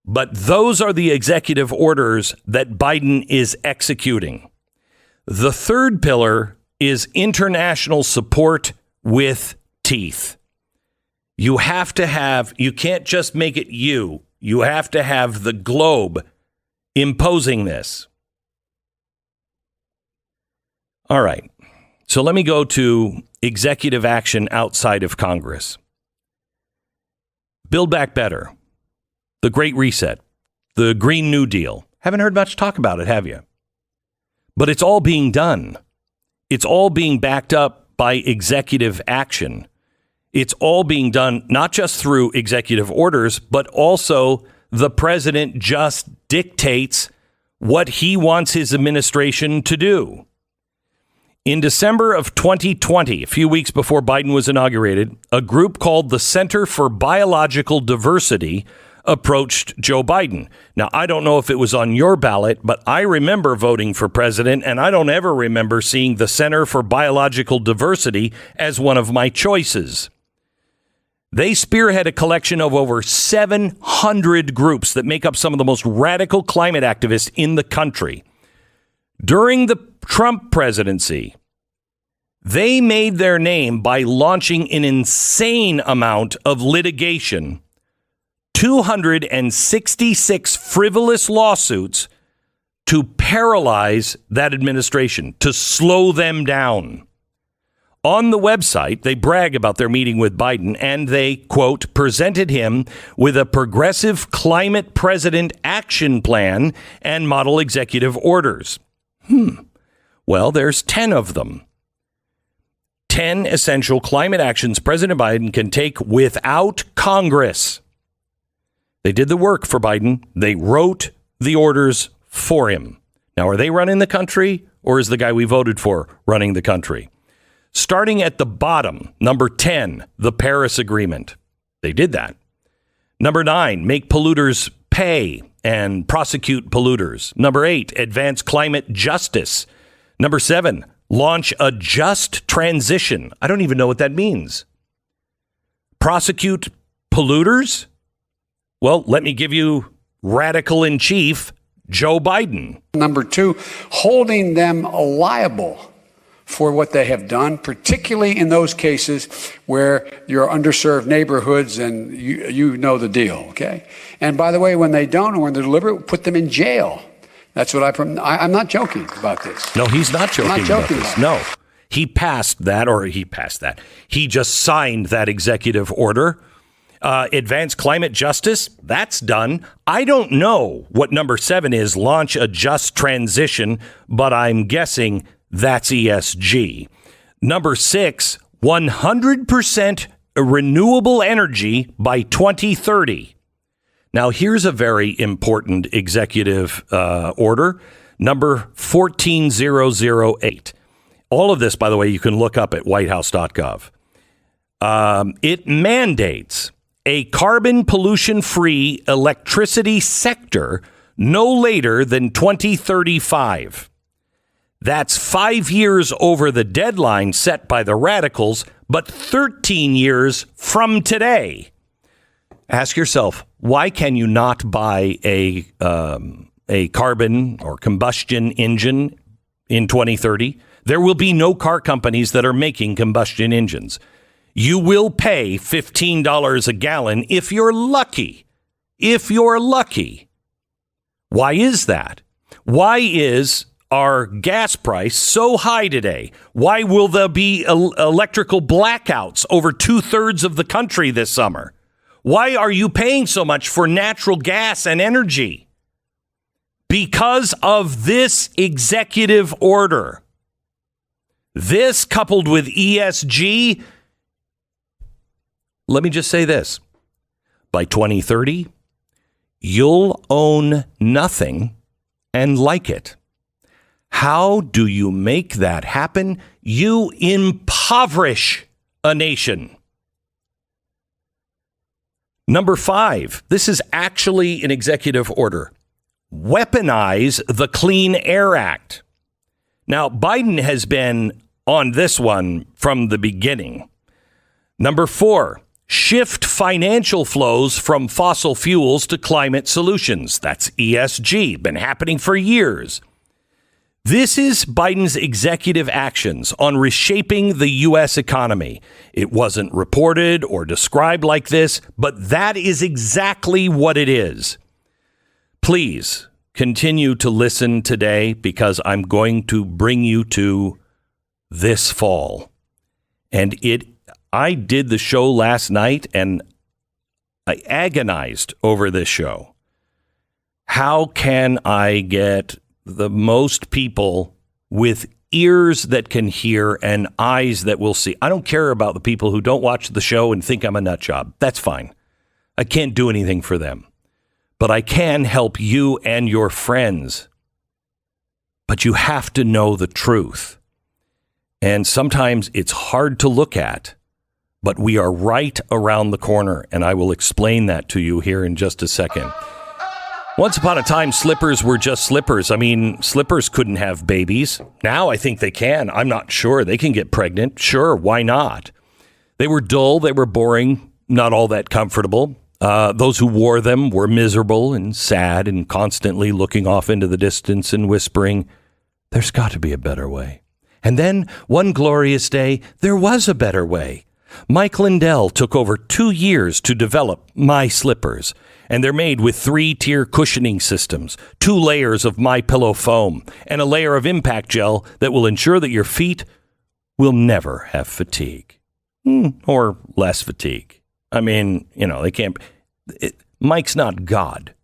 But those are the executive orders that Biden is executing. The third pillar is international support with teeth. You can't just make it you. You have to have the globe imposing this. All right. So let me go to executive action outside of Congress. Build Back Better. The Great Reset. The Green New Deal. Haven't heard much talk about it, have you? But it's all being done. It's all being backed up by executive action. It's all being done not just through executive orders, but also the president just dictates what he wants his administration to do. In December of 2020, a few weeks before Biden was inaugurated, a group called the Center for Biological Diversity approached Joe Biden. Now, I don't know if it was on your ballot, but I remember voting for president, and I don't ever remember seeing the Center for Biological Diversity as one of my choices. They spearhead a collection of over 700 groups that make up some of the most radical climate activists in the country. During the Trump presidency, they made their name by launching an insane amount of litigation, 266 frivolous lawsuits to paralyze that administration, to slow them down. On the website, they brag about their meeting with Biden, and they, quote, presented him with a progressive climate president action plan and model executive orders. Well, there's 10 of them. 10 essential climate actions President Biden can take without Congress. They did the work for Biden. They wrote the orders for him. Now, are they running the country, or is the guy we voted for running the country? Starting at the bottom, number 10, the Paris Agreement. They did that. Number 9, make polluters pay and prosecute polluters. Number 8, advance climate justice. Number 7, launch a just transition. I don't even know what that means. Prosecute polluters? Well, let me give you radical in chief, Joe Biden. Number 2, holding them liable for what they have done, particularly in those cases where you're underserved neighborhoods and you know the deal, okay? And by the way, when they don't or when they're deliberate, put them in jail. That's what I'm not joking about this. No, he's not joking, I'm not joking about this. about No, he passed that. He just signed that executive order. Advanced climate justice, that's done. I don't know what number 7 is, launch a just transition, but I'm guessing that's ESG. Number 6, 100% renewable energy by 2030. Now, here's a very important executive order, number 14008. All of this, by the way, you can look up at whitehouse.gov. It mandates a carbon pollution-free electricity sector no later than 2035. That's 5 years over the deadline set by the radicals, but 13 years from today. Ask yourself, why can you not buy a carbon or combustion engine in 2030? There will be no car companies that are making combustion engines. You will pay $15 a gallon if you're lucky. If you're lucky. Why is that? Why is our gas price so high today? Why will there be electrical blackouts over 2/3 of the country this summer? Why are you paying so much for natural gas and energy? Because of this executive order. This coupled with ESG. Let me just say this. By 2030, you'll own nothing and like it. How do you make that happen? You impoverish a nation. Number 5, this is actually an executive order. Weaponize the Clean Air Act. Now, Biden has been on this one from the beginning. Number 4, shift financial flows from fossil fuels to climate solutions. That's ESG, been happening for years. This is Biden's executive actions on reshaping the U.S. economy. It wasn't reported or described like this, but that is exactly what it is. Please continue to listen today because I'm going to bring you to this fall. And I did the show last night and I agonized over this show. How can I get the most people with ears that can hear and eyes that will see? I don't care about the people who don't watch the show and think I'm a nut job. That's fine. I can't do anything for them. But I can help you and your friends. But you have to know the truth. And sometimes it's hard to look at. But we are right around the corner. And I will explain that to you here in just a second. Once upon a time, slippers were just slippers. I mean, slippers couldn't have babies. Now I think they can. I'm not sure. They can get pregnant. Sure, why not? They were dull. They were boring. Not all that comfortable. Those who wore them were miserable and sad and constantly looking off into the distance and whispering, there's got to be a better way. And then one glorious day, there was a better way. Mike Lindell took over 2 years to develop My Slippers. And they're made with 3-tier cushioning systems, 2 layers of MyPillow foam, and a layer of impact gel that will ensure that your feet will never have fatigue. Or less fatigue. I mean, they can't. Mike's not God.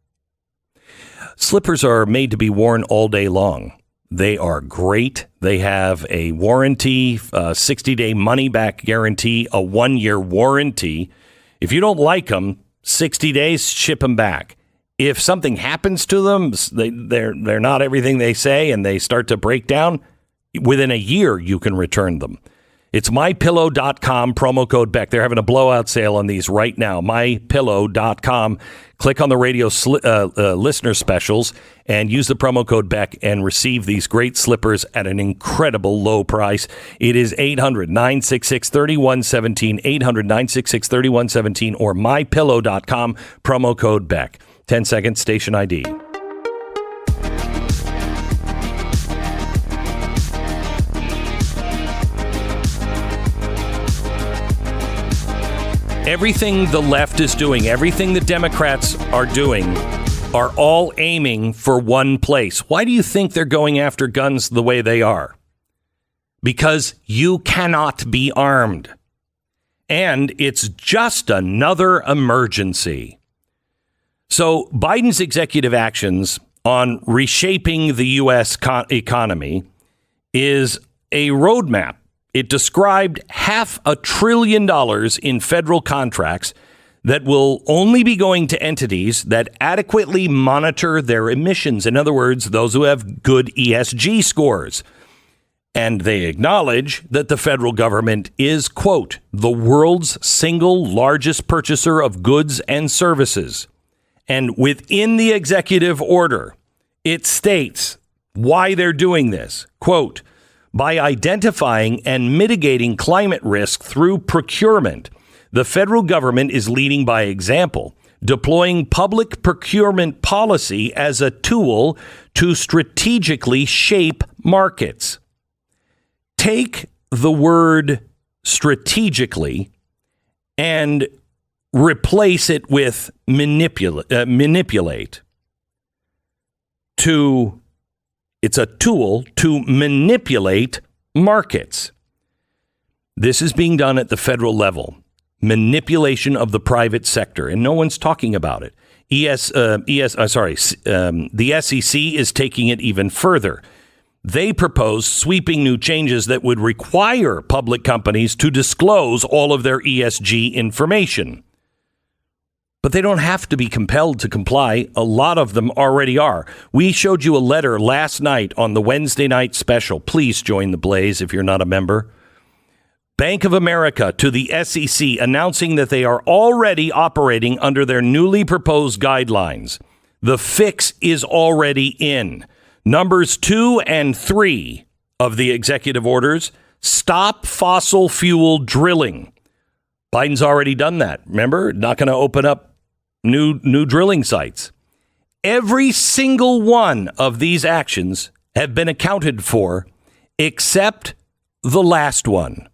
Slippers are made to be worn all day long. They are great. They have a warranty, 60-day money-back guarantee, a 1-year warranty. If you don't like them, 60 days, ship them back. If something happens to them, they're not everything they say, and they start to break down, within a year, you can return them. It's MyPillow.com, promo code Beck. They're having a blowout sale on these right now. MyPillow.com. Click on the radio listener specials and use the promo code Beck and receive these great slippers at an incredible low price. It is 800-966-3117, 800-966-3117, or MyPillow.com, promo code Beck. 10 seconds, station ID. Everything the left is doing, everything the Democrats are doing, are all aiming for one place. Why do you think they're going after guns the way they are? Because you cannot be armed. And it's just another emergency. So Biden's executive actions on reshaping the U.S. economy is a roadmap. It described $500 billion in federal contracts that will only be going to entities that adequately monitor their emissions. In other words, those who have good ESG scores. And they acknowledge that the federal government is, quote, the world's single largest purchaser of goods and services. And within the executive order, it states why they're doing this, quote, by identifying and mitigating climate risk through procurement, the federal government is leading by example, deploying public procurement policy as a tool to strategically shape markets. Take the word strategically and replace it with manipulate. It's a tool to manipulate markets. This is being done at the federal level. Manipulation of the private sector, and no one's talking about it. The SEC is taking it even further. They propose sweeping new changes that would require public companies to disclose all of their ESG information. But they don't have to be compelled to comply. A lot of them already are. We showed you a letter last night on the Wednesday night special. Please join the blaze if you're not a member. Bank of America to the SEC announcing that they are already operating under their newly proposed guidelines. The fix is already in. Numbers 2 and 3 of the executive orders stop fossil fuel drilling. Biden's already done that. Remember, not going to open up new drilling sites. Every single one of these actions have been accounted for except the last one.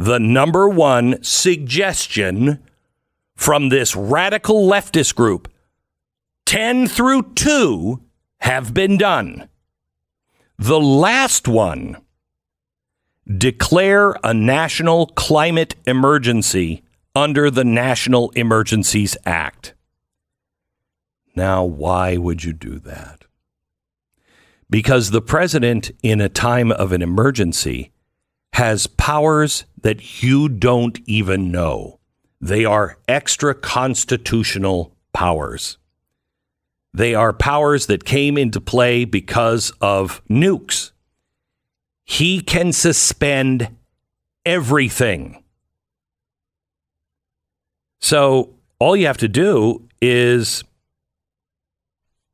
The number one suggestion from this radical leftist group, 10 through 2 have been done. The last one, declare a national climate emergency under the National Emergencies Act. Now, why would you do that? Because the president, in a time of an emergency, has powers that you don't even know. They are extra constitutional powers. They are powers that came into play because of nukes. He can suspend everything. So all you have to do is,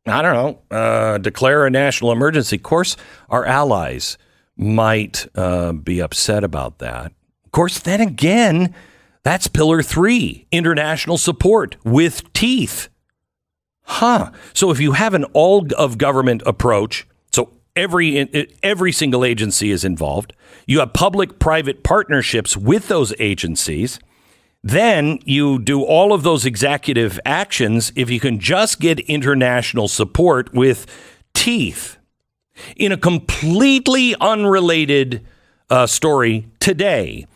declare a national emergency. Of course, our allies might be upset about that. Of course, then again, that's Pillar 3, international support with teeth. So if you have an all-of-government approach, so every single agency is involved, you have public-private partnerships with those agencies, then you do all of those executive actions if you can just get international support with teeth. In a completely unrelated story today,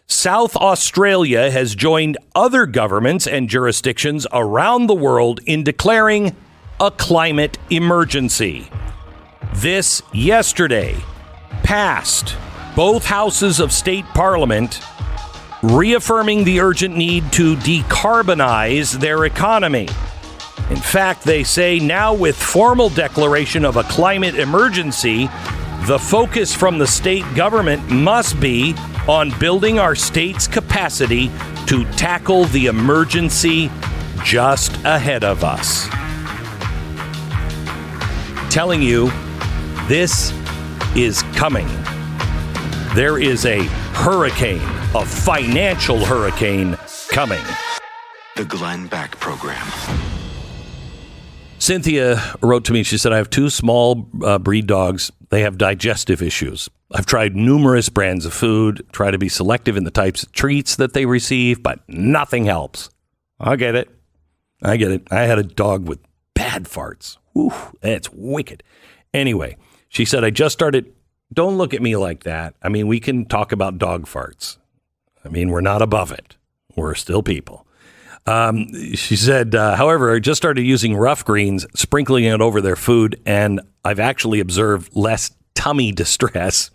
South Australia has joined other governments and jurisdictions around the world in declaring a climate emergency. This yesterday passed both houses of state parliament, reaffirming the urgent need to decarbonize their economy. In fact, they say now with formal declaration of a climate emergency, the focus from the state government must be on building our state's capacity to tackle the emergency just ahead of us. Telling you, this is coming. There is a hurricane, a financial hurricane coming. The Glenn Beck Program. Cynthia wrote to me. She said, I have 2 small breed dogs. They have digestive issues. I've tried numerous brands of food, try to be selective in the types of treats that they receive, but nothing helps. I get it. I had a dog with bad farts. Whew, that's wicked. Anyway, she said, I just started. Don't look at me like that. I mean, we can talk about dog farts. I mean, we're not above it. We're still people. She said, however, I just started using rough greens, sprinkling it over their food, and I've actually observed less tummy distress.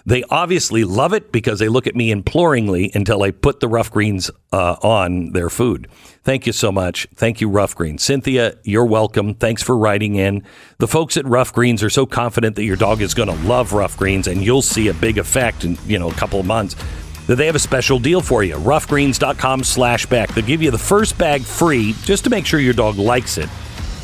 They obviously love it because they look at me imploringly until I put the rough greens on their food. Thank you so much. Thank you, Rough Greens. Cynthia, you're welcome. Thanks for writing in. The folks at Rough Greens are so confident that your dog is going to love Rough Greens, and you'll see a big effect in a couple of months. That they have a special deal for you. roughgreens.com/Beck. They'll give you the first bag free just to make sure your dog likes it.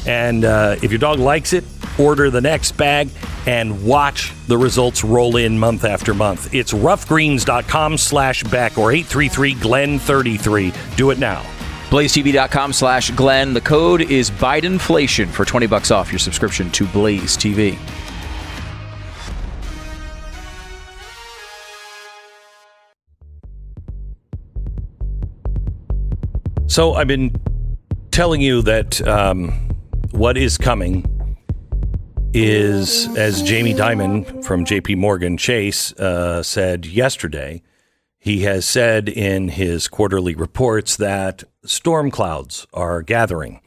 And if your dog likes it, order the next bag and watch the results roll in month after month. It's roughgreens.com/Beck or 833-GLEN33. Do it now. BlazeTV.com/Glenn. The code is Bidenflation for $20 off your subscription to Blaze TV. So I've been telling you that what is coming is, as Jamie Dimon from JP Morgan Chase said yesterday, he has said in his quarterly reports that storm clouds are gathering.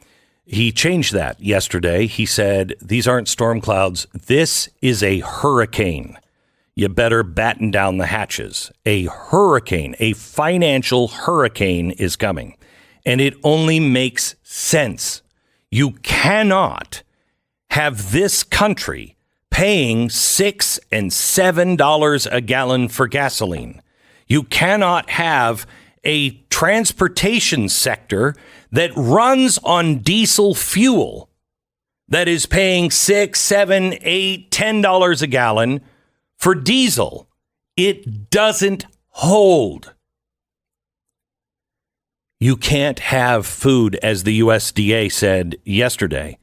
He changed that yesterday. He said, these aren't storm clouds. This is a hurricane. You better batten down the hatches. A hurricane, a financial hurricane is coming. And it only makes sense. You cannot have this country paying $6 and $7 a gallon for gasoline. You cannot have a transportation sector that runs on diesel fuel that is paying $6, $7, $8, $10 a gallon for diesel. It doesn't hold. You can't have food, as the USDA said yesterday,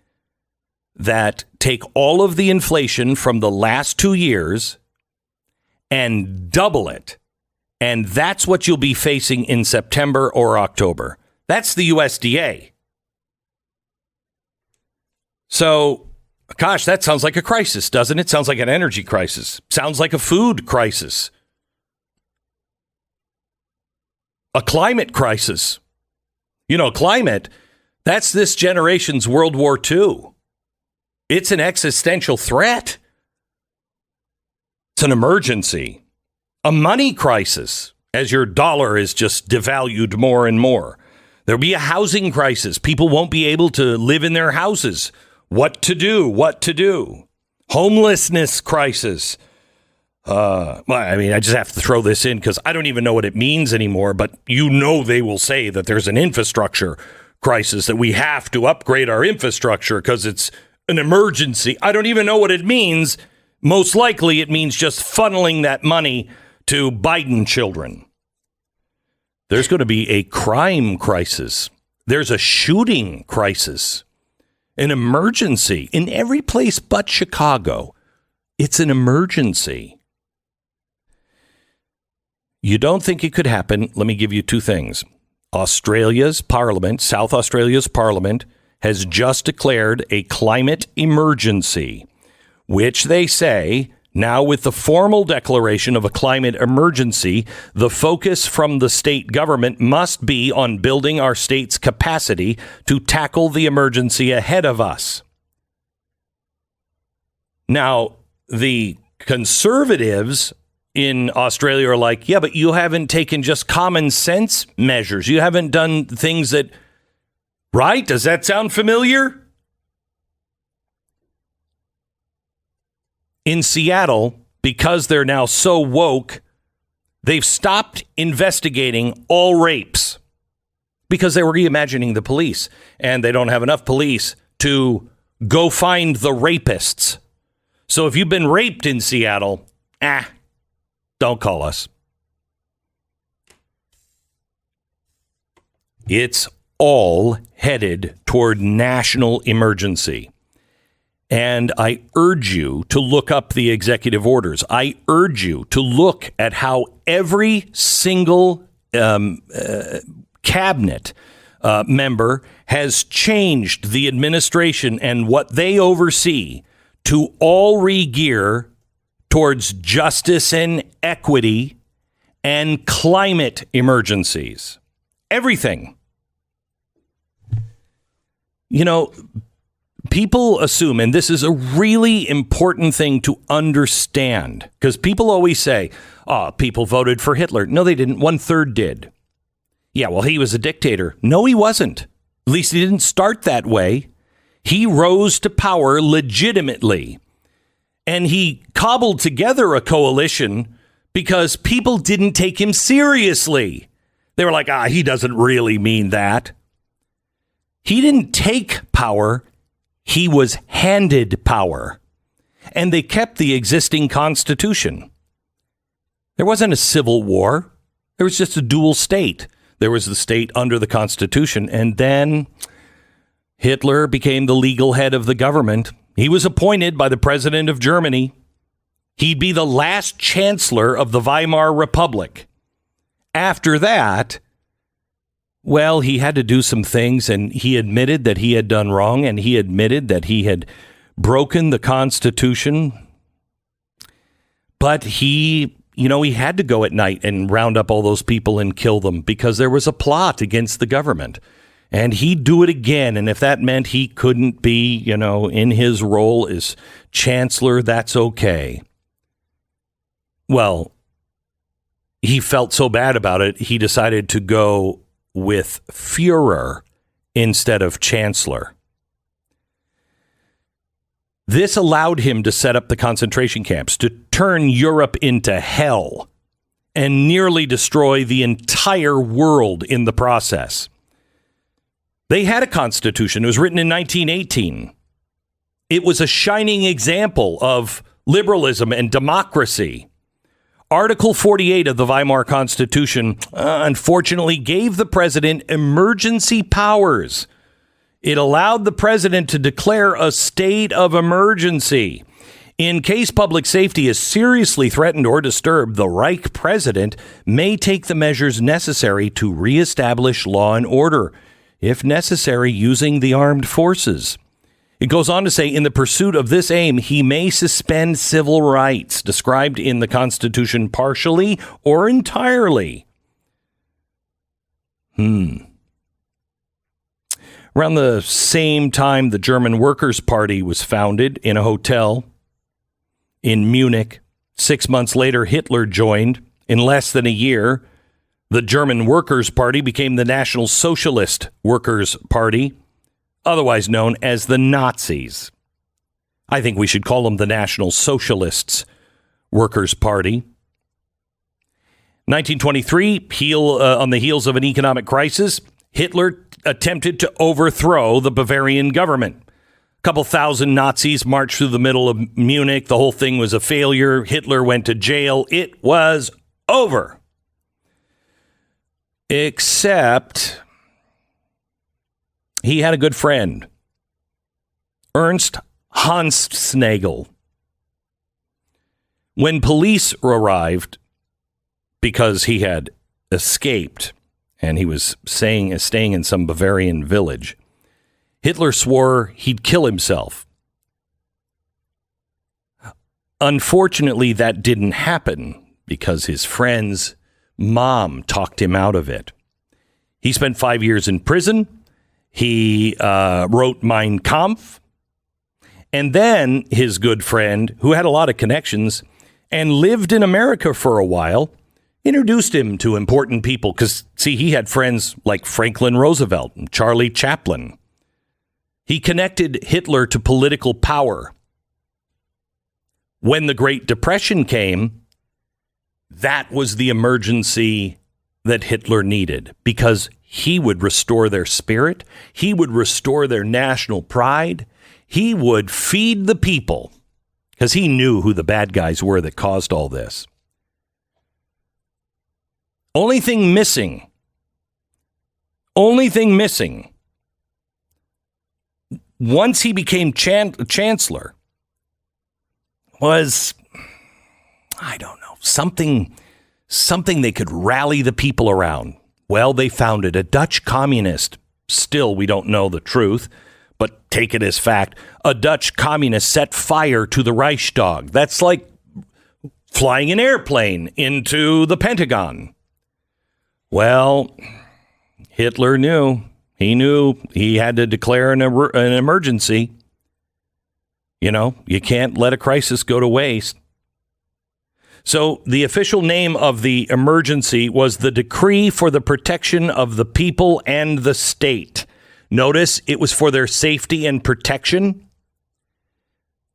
that take all of the inflation from the last 2 years and double it. And that's what you'll be facing in September or October. That's the USDA. So, gosh, that sounds like a crisis, doesn't it? Sounds like an energy crisis. Sounds like a food crisis. A climate crisis. Climate, that's this generation's World War II. It's an existential threat. It's an emergency. A money crisis, as your dollar is just devalued more and more. There'll be a housing crisis. People won't be able to live in their houses. What to do? Homelessness crisis. I just have to throw this in because I don't even know what it means anymore, but they will say that there's an infrastructure crisis, that we have to upgrade our infrastructure because it's an emergency. I don't even know what it means. Most likely it means just funneling that money to Biden children. There's going to be a crime crisis. There's a shooting crisis, an emergency in every place but Chicago. It's an emergency. You don't think it could happen? Let me give you two things. Australia's parliament, South Australia's parliament, has just declared a climate emergency, which they say, now with the formal declaration of a climate emergency, the focus from the state government must be on building our state's capacity to tackle the emergency ahead of us. Now, the conservatives in Australia are like, yeah, but you haven't taken just common sense measures. You haven't done things that, right? Does that sound familiar? In Seattle, because they're now so woke, they've stopped investigating all rapes because they were reimagining the police, and they don't have enough police to go find the rapists. So if you've been raped in Seattle, don't call us. It's all headed toward national emergency. And I urge you to look up the executive orders. I urge you to look at how every single cabinet member has changed the administration and what they oversee to all re-gear towards justice and equity and climate emergencies. Everything. You know, people assume, and this is a really important thing to understand, because people always say, oh, people voted for Hitler. No, they didn't. 1/3 did. Yeah, well, he was a dictator. No, he wasn't. At least he didn't start that way. He rose to power legitimately. And he cobbled together a coalition because people didn't take him seriously. They were like, he doesn't really mean that. He didn't take power. He was handed power. And they kept the existing constitution. There wasn't a civil war. There was just a dual state. There was the state under the Constitution, and then Hitler became the legal head of the government. He was appointed by the president of Germany. He'd be the last chancellor of the Weimar Republic. After that, well, he had to do some things, and he admitted that he had done wrong, and he admitted that he had broken the Constitution. But he had to go at night and round up all those people and kill them because there was a plot against the government. And he'd do it again. And if that meant he couldn't be, in his role as chancellor, that's okay. Well, he felt so bad about it, he decided to go with Führer instead of chancellor. This allowed him to set up the concentration camps, to turn Europe into hell and nearly destroy the entire world in the process. They had a constitution. It was written in 1918. It was a shining example of liberalism and democracy. Article 48 of the Weimar Constitution, unfortunately, gave the president emergency powers. It allowed the president to declare a state of emergency. In case public safety is seriously threatened or disturbed, the Reich president may take the measures necessary to reestablish law and order, if necessary, using the armed forces. It goes on to say, in the pursuit of this aim, he may suspend civil rights described in the Constitution partially or entirely. Around the same time, the German Workers' Party was founded in a hotel in Munich. 6 months later, Hitler joined. In less than a year, the German Workers' Party became the National Socialist Workers' Party, otherwise known as the Nazis. I think we should call them the National Socialists Workers' Party. 1923, on the heels of an economic crisis, Hitler attempted to overthrow the Bavarian government. A couple thousand Nazis marched through the middle of Munich. The whole thing was a failure. Hitler went to jail. It was over. Except he had a good friend, Ernst Hansnagel. When police arrived, because he had escaped and he was staying in some Bavarian village, Hitler swore he'd kill himself. Unfortunately, that didn't happen because his friend's mom talked him out of it. He spent 5 years in prison. He wrote Mein Kampf. And then his good friend, who had a lot of connections and lived in America for a while, introduced him to important people. Because, see, he had friends like Franklin Roosevelt and Charlie Chaplin. He connected Hitler to political power. When the Great Depression came, that was the emergency that Hitler needed, because he would restore their spirit. He would restore their national pride. He would feed the people, because he knew who the bad guys were that caused all this. Only thing missing once he became chancellor was, I don't know, something they could rally the people around. Well, they founded a Dutch communist. Still, we don't know the truth, but take it as fact. A Dutch communist set fire to the Reichstag. That's like flying an airplane into the Pentagon. Well, Hitler knew. He knew he had to declare an emergency. You know, you can't let a crisis go to waste. So the official name of the emergency was the Decree for the Protection of the People and the State. Notice it was for their safety and protection.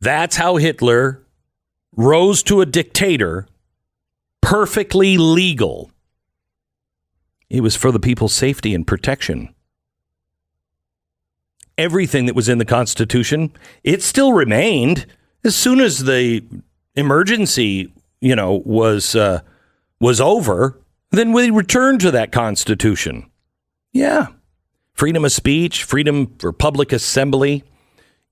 That's how Hitler rose to a dictator, perfectly legal. It was for the people's safety and protection. Everything that was in the Constitution, it still remained. As soon as the emergency, was over, then we returned to that Constitution. Yeah. Freedom of speech, freedom for public assembly,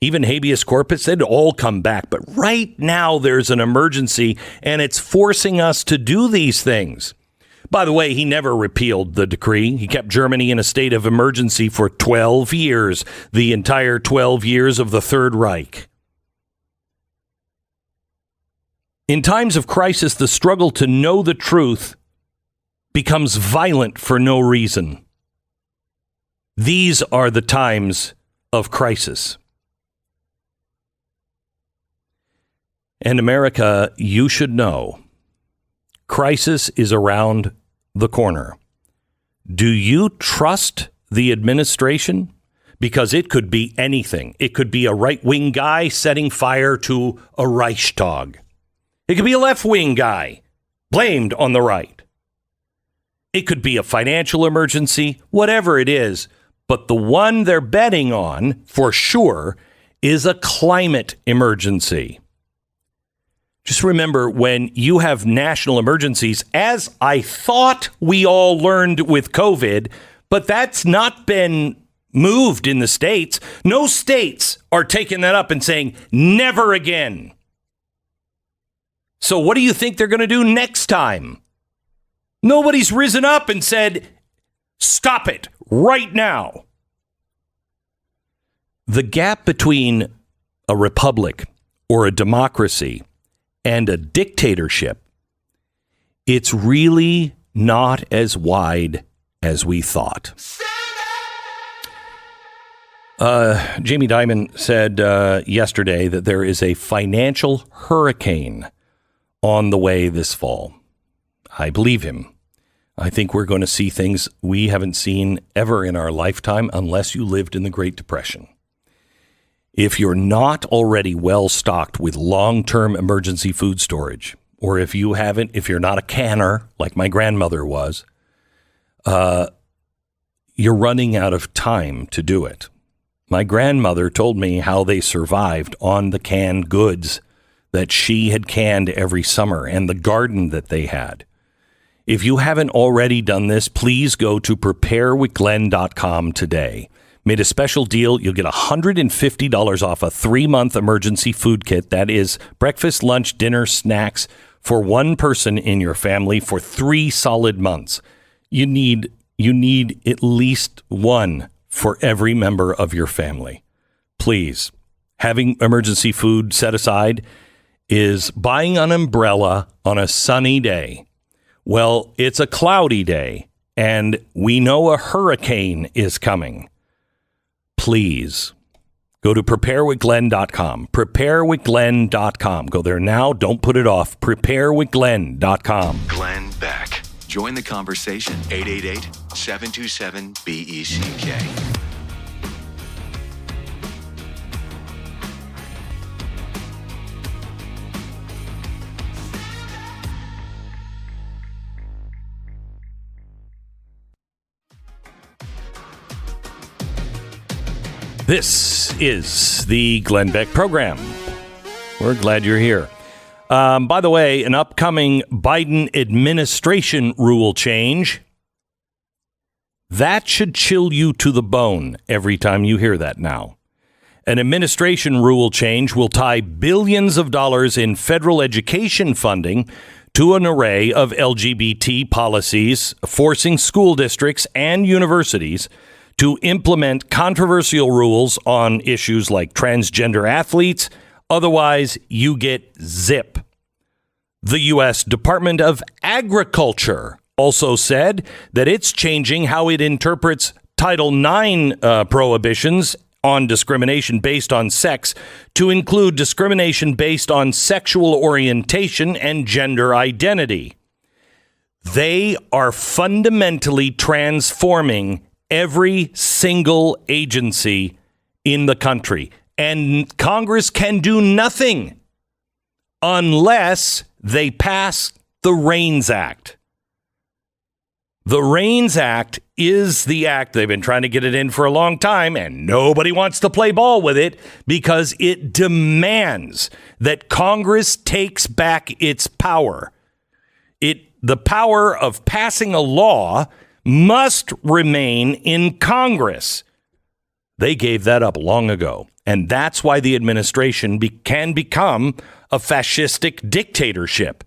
even habeas corpus, they'd all come back. But right now there's an emergency and it's forcing us to do these things. By the way, he never repealed the decree. He kept Germany in a state of emergency for 12 years, the entire 12 years of the Third Reich. In times of crisis, the struggle to know the truth becomes violent for no reason. These are the times of crisis. And America, you should know, crisis is around the corner. Do you trust the administration? Because it could be anything. It could be a right-wing guy setting fire to a Reichstag. It could be a left-wing guy blamed on the right. It could be a financial emergency, whatever it is. But the one they're betting on, for sure, is a climate emergency. Just remember, when you have national emergencies, as I thought we all learned with COVID, but that's not been moved in the states. No states are taking that up and saying, never again. So what do you think they're going to do next time? Nobody's risen up and said, stop it right now. The gap between a republic or a democracy and a dictatorship, it's really not as wide as we thought. Jamie Dimon said yesterday that there is a financial hurricane on the way this fall. I believe him. I think we're going to see things we haven't seen ever in our lifetime unless you lived in the Great Depression. If you're not already well stocked with long-term emergency food storage, or if you're not a canner like my grandmother was, you're running out of time to do it. My grandmother told me how they survived on the canned goods that she had canned every summer and the garden that they had. If you haven't already done this, please go to preparewithglenn.com today. Made a special deal. You'll get $150 off a 3-month emergency food kit. That is breakfast, lunch, dinner, snacks for one person in your family for 3 solid months. You need at least one for every member of your family. Please, having emergency food set aside is buying an umbrella on a sunny day. Well, it's a cloudy day, and we know a hurricane is coming. Please go to preparewithglenn.com. Preparewithglenn.com. Go there now. Don't put it off. Preparewithglenn.com. Glenn Beck. Join the conversation. 888-727-BECK. This is the Glenn Beck program. We're glad you're here. By the way, an upcoming Biden administration rule change, that should chill you to the bone every time you hear that now. An administration rule change will tie billions of dollars in federal education funding to an array of LGBT policies, forcing school districts and universities to implement controversial rules on issues like transgender athletes. Otherwise, you get zip. The U.S. Department of Agriculture also said that it's changing how it interprets Title IX prohibitions on discrimination based on sex to include discrimination based on sexual orientation and gender identity. They are fundamentally transforming every single agency in the country, and Congress can do nothing unless they pass the REINS Act. The REINS Act is the act. They've been trying to get it in for a long time, and nobody wants to play ball with it because it demands that Congress takes back its power. The power of passing a law must remain in Congress. They gave that up long ago, and that's why the administration can become a fascistic dictatorship,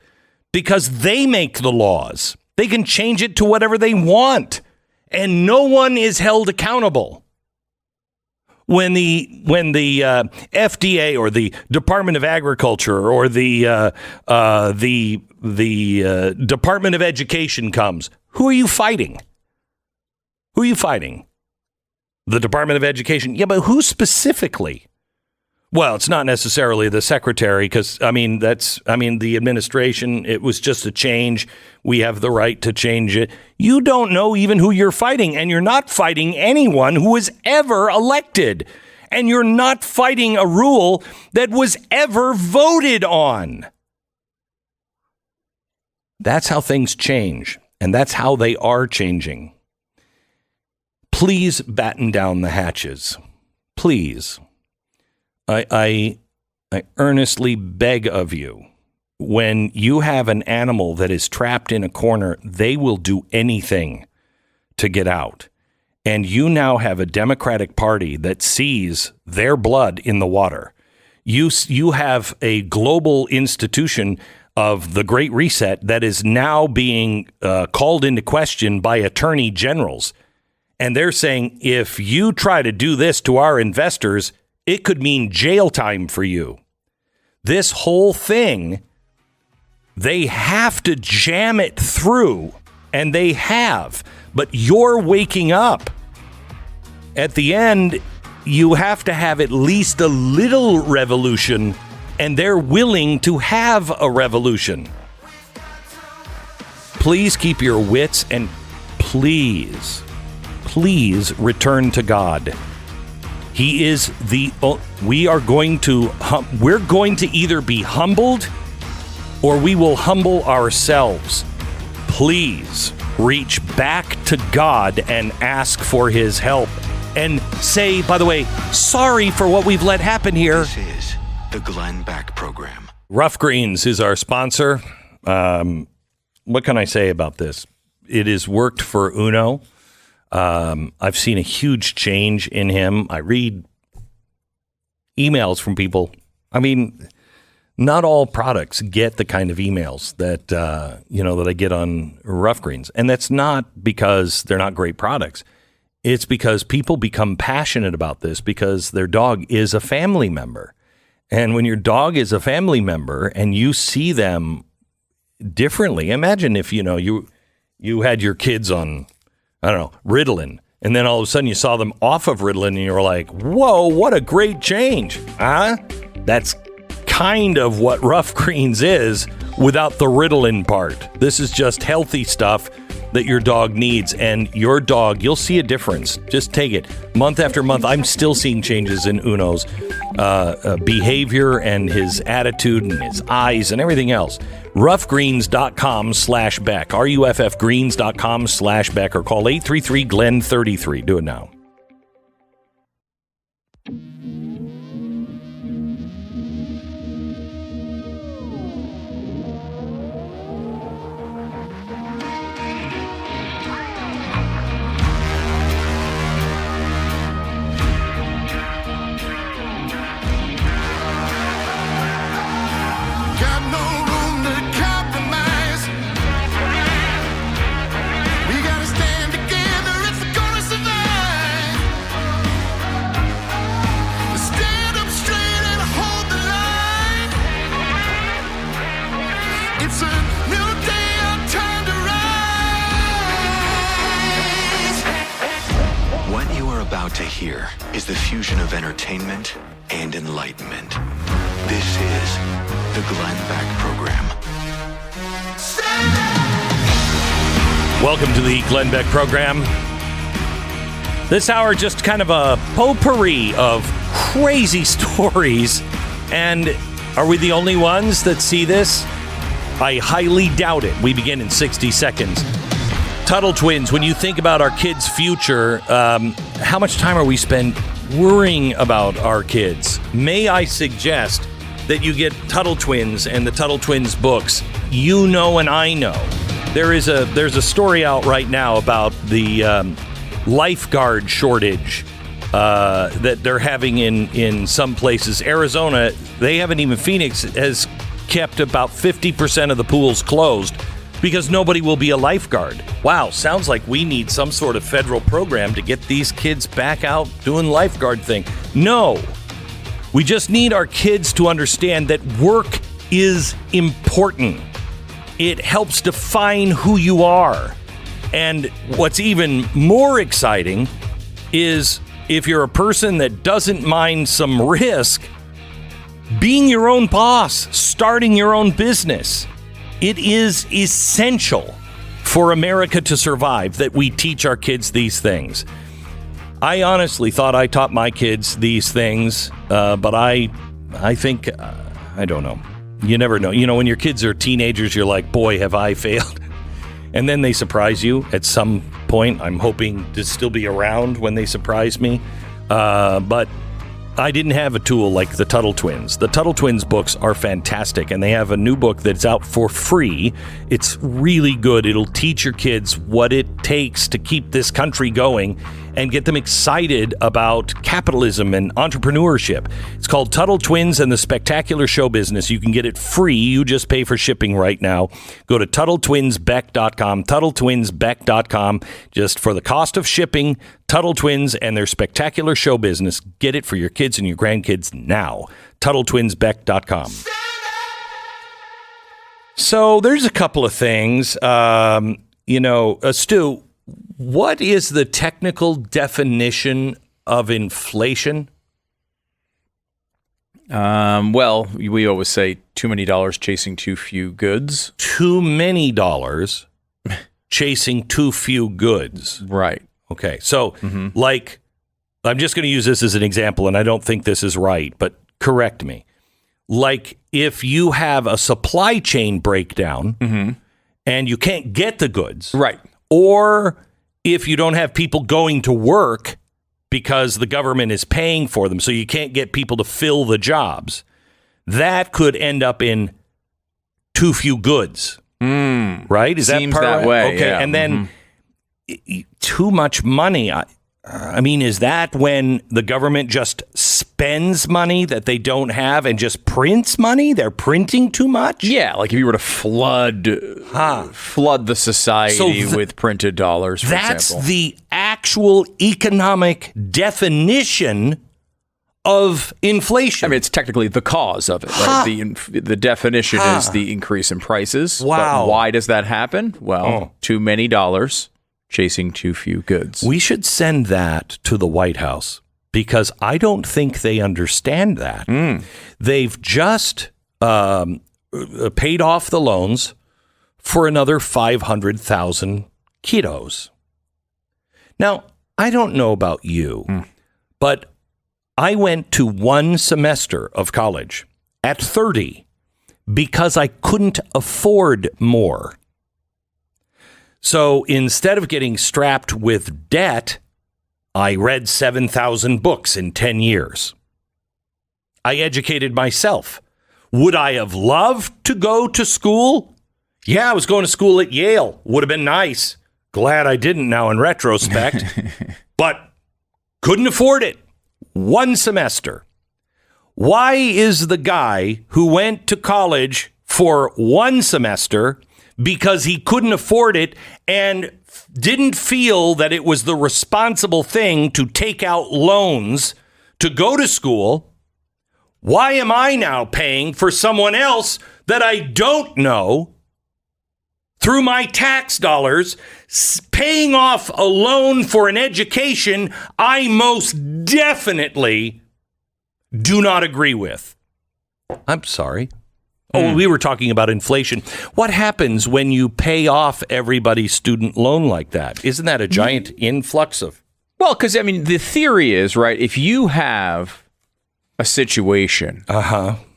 because they make the laws. They can change it to whatever they want, and no one is held accountable. When the FDA or the Department of Agriculture or the Department of Education comes, who are you fighting? Who are you fighting? The Department of Education. Yeah, but who specifically? Well, it's not necessarily the secretary because, the administration, it was just a change. We have the right to change it. You don't know even who you're fighting, and you're not fighting anyone who was ever elected. And you're not fighting a rule that was ever voted on. That's how things change, and that's how they are changing. Please batten down the hatches. Please. I earnestly beg of you, when you have an animal that is trapped in a corner, they will do anything to get out. And you now have a Democratic Party that sees their blood in the water. You have a global institution of the Great Reset that is now being called into question by attorney generals. And they're saying, if you try to do this to our investors, it could mean jail time for you. This whole thing, they have to jam it through, and they have. But you're waking up. At the end, you have to have at least a little revolution, and they're willing to have a revolution. Please keep your wits, and please return to God. He is we're going to either be humbled or we will humble ourselves. Please reach back to God and ask for his help. And say, by the way, sorry for what we've let happen here. This is the Glenn Beck Program. Rough Greens is our sponsor. What can I say about this? It has worked for Uno. I've seen a huge change in him. I read emails from people. I mean, not all products get the kind of emails that, that I get on Rough Greens. And that's not because they're not great products. It's because people become passionate about this because their dog is a family member. And when your dog is a family member and you see them differently, imagine if, you had your kids on, Ritalin, and then all of a sudden you saw them off of Ritalin and you were like, whoa, what a great change. That's kind of what Rough Greens is without the Ritalin part. This is just healthy stuff that your dog needs, and your dog, you'll see a difference. Just take it. Month after month, I'm still seeing changes in Uno's behavior and his attitude and his eyes and everything else. Roughgreens.com/Beck. RUFFgreens.com/Beck, or call 833-GLEN-33. Do it now. If to hear is the fusion of entertainment and enlightenment. This is the Glenn Beck Program. Welcome to the Glenn Beck Program. This hour, just kind of a potpourri of crazy stories. And are we the only ones that see this? I highly doubt it. We begin in 60 seconds. Tuttle Twins, when you think about our kids' future, how much time are we spent worrying about our kids? May I suggest that you get Tuttle Twins and the Tuttle Twins books. You know and I know. There's a story out right now about the lifeguard shortage that they're having in some places. Arizona, they haven't even, Phoenix has kept about 50% of the pools closed because nobody will be a lifeguard. Wow, sounds like we need some sort of federal program to get these kids back out doing lifeguard thing. No, we just need our kids to understand that work is important. It helps define who you are. And what's even more exciting is if you're a person that doesn't mind some risk, being your own boss, starting your own business. It is essential for America to survive that we teach our kids these things. I honestly thought I taught my kids these things, but I think, I don't know. You never know. You know, when your kids are teenagers, you're like, boy, have I failed. And then they surprise you at some point. I'm hoping to still be around when they surprise me. But I didn't have a tool like the Tuttle Twins. The Tuttle Twins books are fantastic, and they have a new book that's out for free. It's really good. It'll teach your kids what it takes to keep this country going and get them excited about capitalism and entrepreneurship. It's called Tuttle Twins and the Spectacular Show Business. You can get it free. You just pay for shipping right now. Go to TuttleTwinsBeck.com, TuttleTwinsBeck.com. Just for the cost of shipping, Tuttle Twins and their Spectacular Show Business. Get it for your kids and your grandkids now. TuttleTwinsBeck.com. So there's a couple of things. Stu, what is the technical definition of inflation? Well, we always say too many dollars chasing too few goods. Too many dollars chasing too few goods. Right. Okay. So, like, I'm just going to use this as an example, and I don't think this is right, but correct me. Like, if you have a supply chain breakdown and you can't get the goods. Right. Or if you don't have people going to work because the government is paying for them, so you can't get people to fill the jobs, that could end up in too few goods. Right? Is Seems that part that way? Okay. Yeah. And then too much money. I mean, is that when the government just spends money that they don't have and just prints money? They're printing too much? Yeah, like if you were to flood the society with printed dollars, for that's example. The actual economic definition of inflation. I mean, it's technically the cause of it. Right? The definition is the increase in prices. Wow. But why does that happen? Well, too many dollars chasing too few goods. We should send that to the White House because I don't think they understand that. They've just paid off the loans for another 500,000 kiddos. Now, I don't know about you, but I went to one semester of college at 30 because I couldn't afford more. So instead of getting strapped with debt, I read 7,000 books in 10 years. I educated myself. Would I have loved to go to school? Yeah, I was going to school at Yale. Would have been nice. Glad I didn't now in retrospect. But couldn't afford it. One semester. Why is the guy who went to college for one semester because he couldn't afford it and didn't feel that it was the responsible thing to take out loans to go to school? Why am I now paying for someone else that I don't know through my tax dollars, paying off a loan for an education I most definitely do not agree with. I'm sorry. Oh, we were talking about inflation. What happens when you pay off everybody's student loan like that? Isn't that a giant influx of... Well, because, I mean, the theory is, right, if you have a situation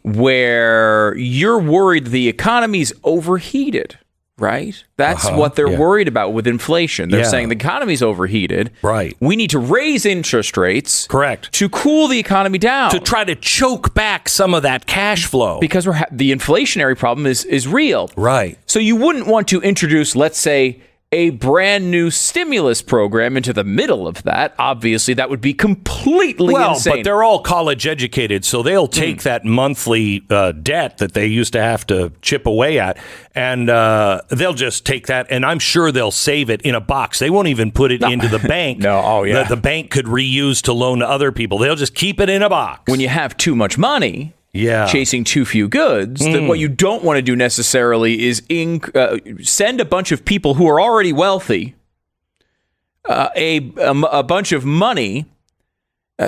where you're worried the economy's overheated, right? That's what they're worried about with inflation. They're saying the economy's overheated. Right. We need to raise interest rates. Correct. To cool the economy down. To try to choke back some of that cash flow. Because the inflationary problem is real. Right. So you wouldn't want to introduce, let's say, a brand new stimulus program into the middle of that. Obviously, that would be completely insane. But they're all college educated, so they'll take that monthly debt that they used to have to chip away at, and they'll just take that, and I'm sure they'll save it in a box. They won't even put it into the bank. That the bank could reuse to loan to other people. They'll just keep it in a box. When you have too much money, chasing too few goods, then what you don't want to do necessarily is send a bunch of people who are already wealthy a bunch of money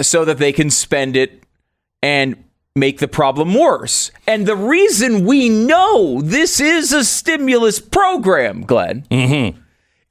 so that they can spend it and make the problem worse. And the reason we know this is a stimulus program, Glenn,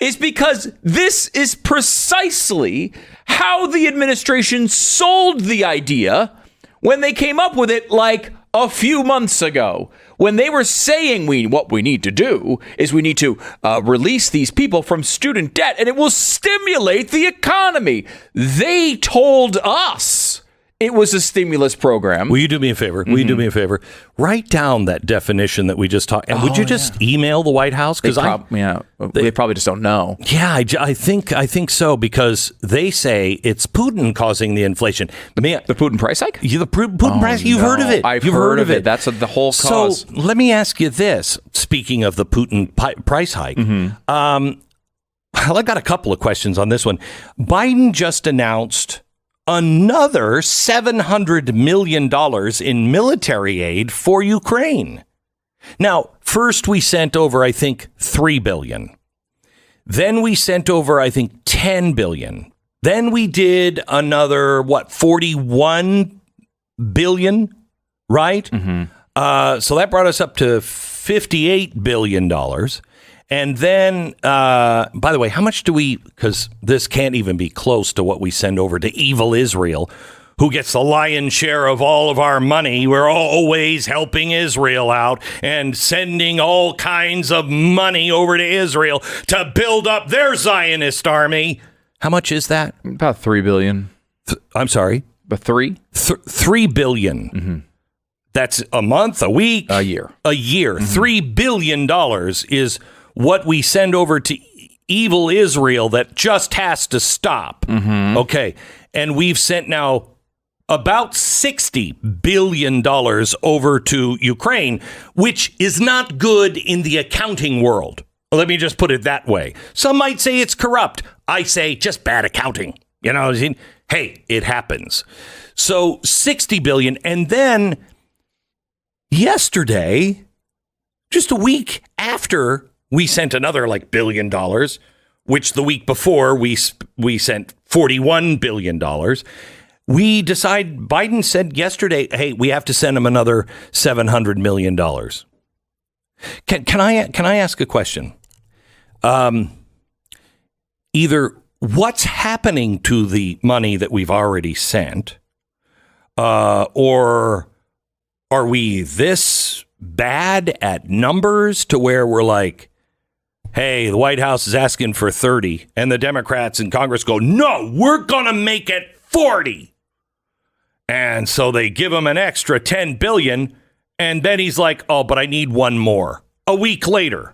is because this is precisely how the administration sold the idea when they came up with it like a few months ago, when they were saying what we need to do is we need to release these people from student debt and it will stimulate the economy. They told us it was a stimulus program. Will you do me a favor? Will you do me a favor? Write down that definition that we just talked. And would you just email the White House? Because they probably just don't know. Yeah, I think so, because they say it's Putin causing the inflation. The Putin price hike? The Putin price. You've heard of it. I've heard of it. That's the whole cause. So let me ask you this. Speaking of the Putin price hike, well, I got a couple of questions on this one. Biden just announced another $700 million in military aid for Ukraine. Now, first we sent over, I think, $3 billion. Then we sent over, I think, $10 billion. Then we did another, $41 billion, right? So that brought us up to $58 billion. And then, by the way, how much do we, because this can't even be close to what we send over to evil Israel, who gets the lion's share of all of our money. We're always helping Israel out and sending all kinds of money over to Israel to build up their Zionist army. How much is that? About $3 billion. I'm sorry? About $3 billion. That's a month, a week? A year. $3 billion is what we send over to evil Israel that just has to stop. Okay. And we've sent now about $60 billion over to Ukraine, which is not good in the accounting world. Let me just put it that way. Some might say it's corrupt. I say just bad accounting. You know, hey, it happens. So $60 billion. And then yesterday, just a week after we sent another $1 billion, which the week before we sent $41 billion. Biden said yesterday, hey, we have to send him another $700 million. Can I ask a question? Either what's happening to the money that we've already sent, or are we this bad at numbers to where we're like, hey, the White House is asking for 30, and the Democrats in Congress go, no, we're going to make it 40. And so they give him an extra $10 billion, and then he's like, oh, but I need one more. A week later,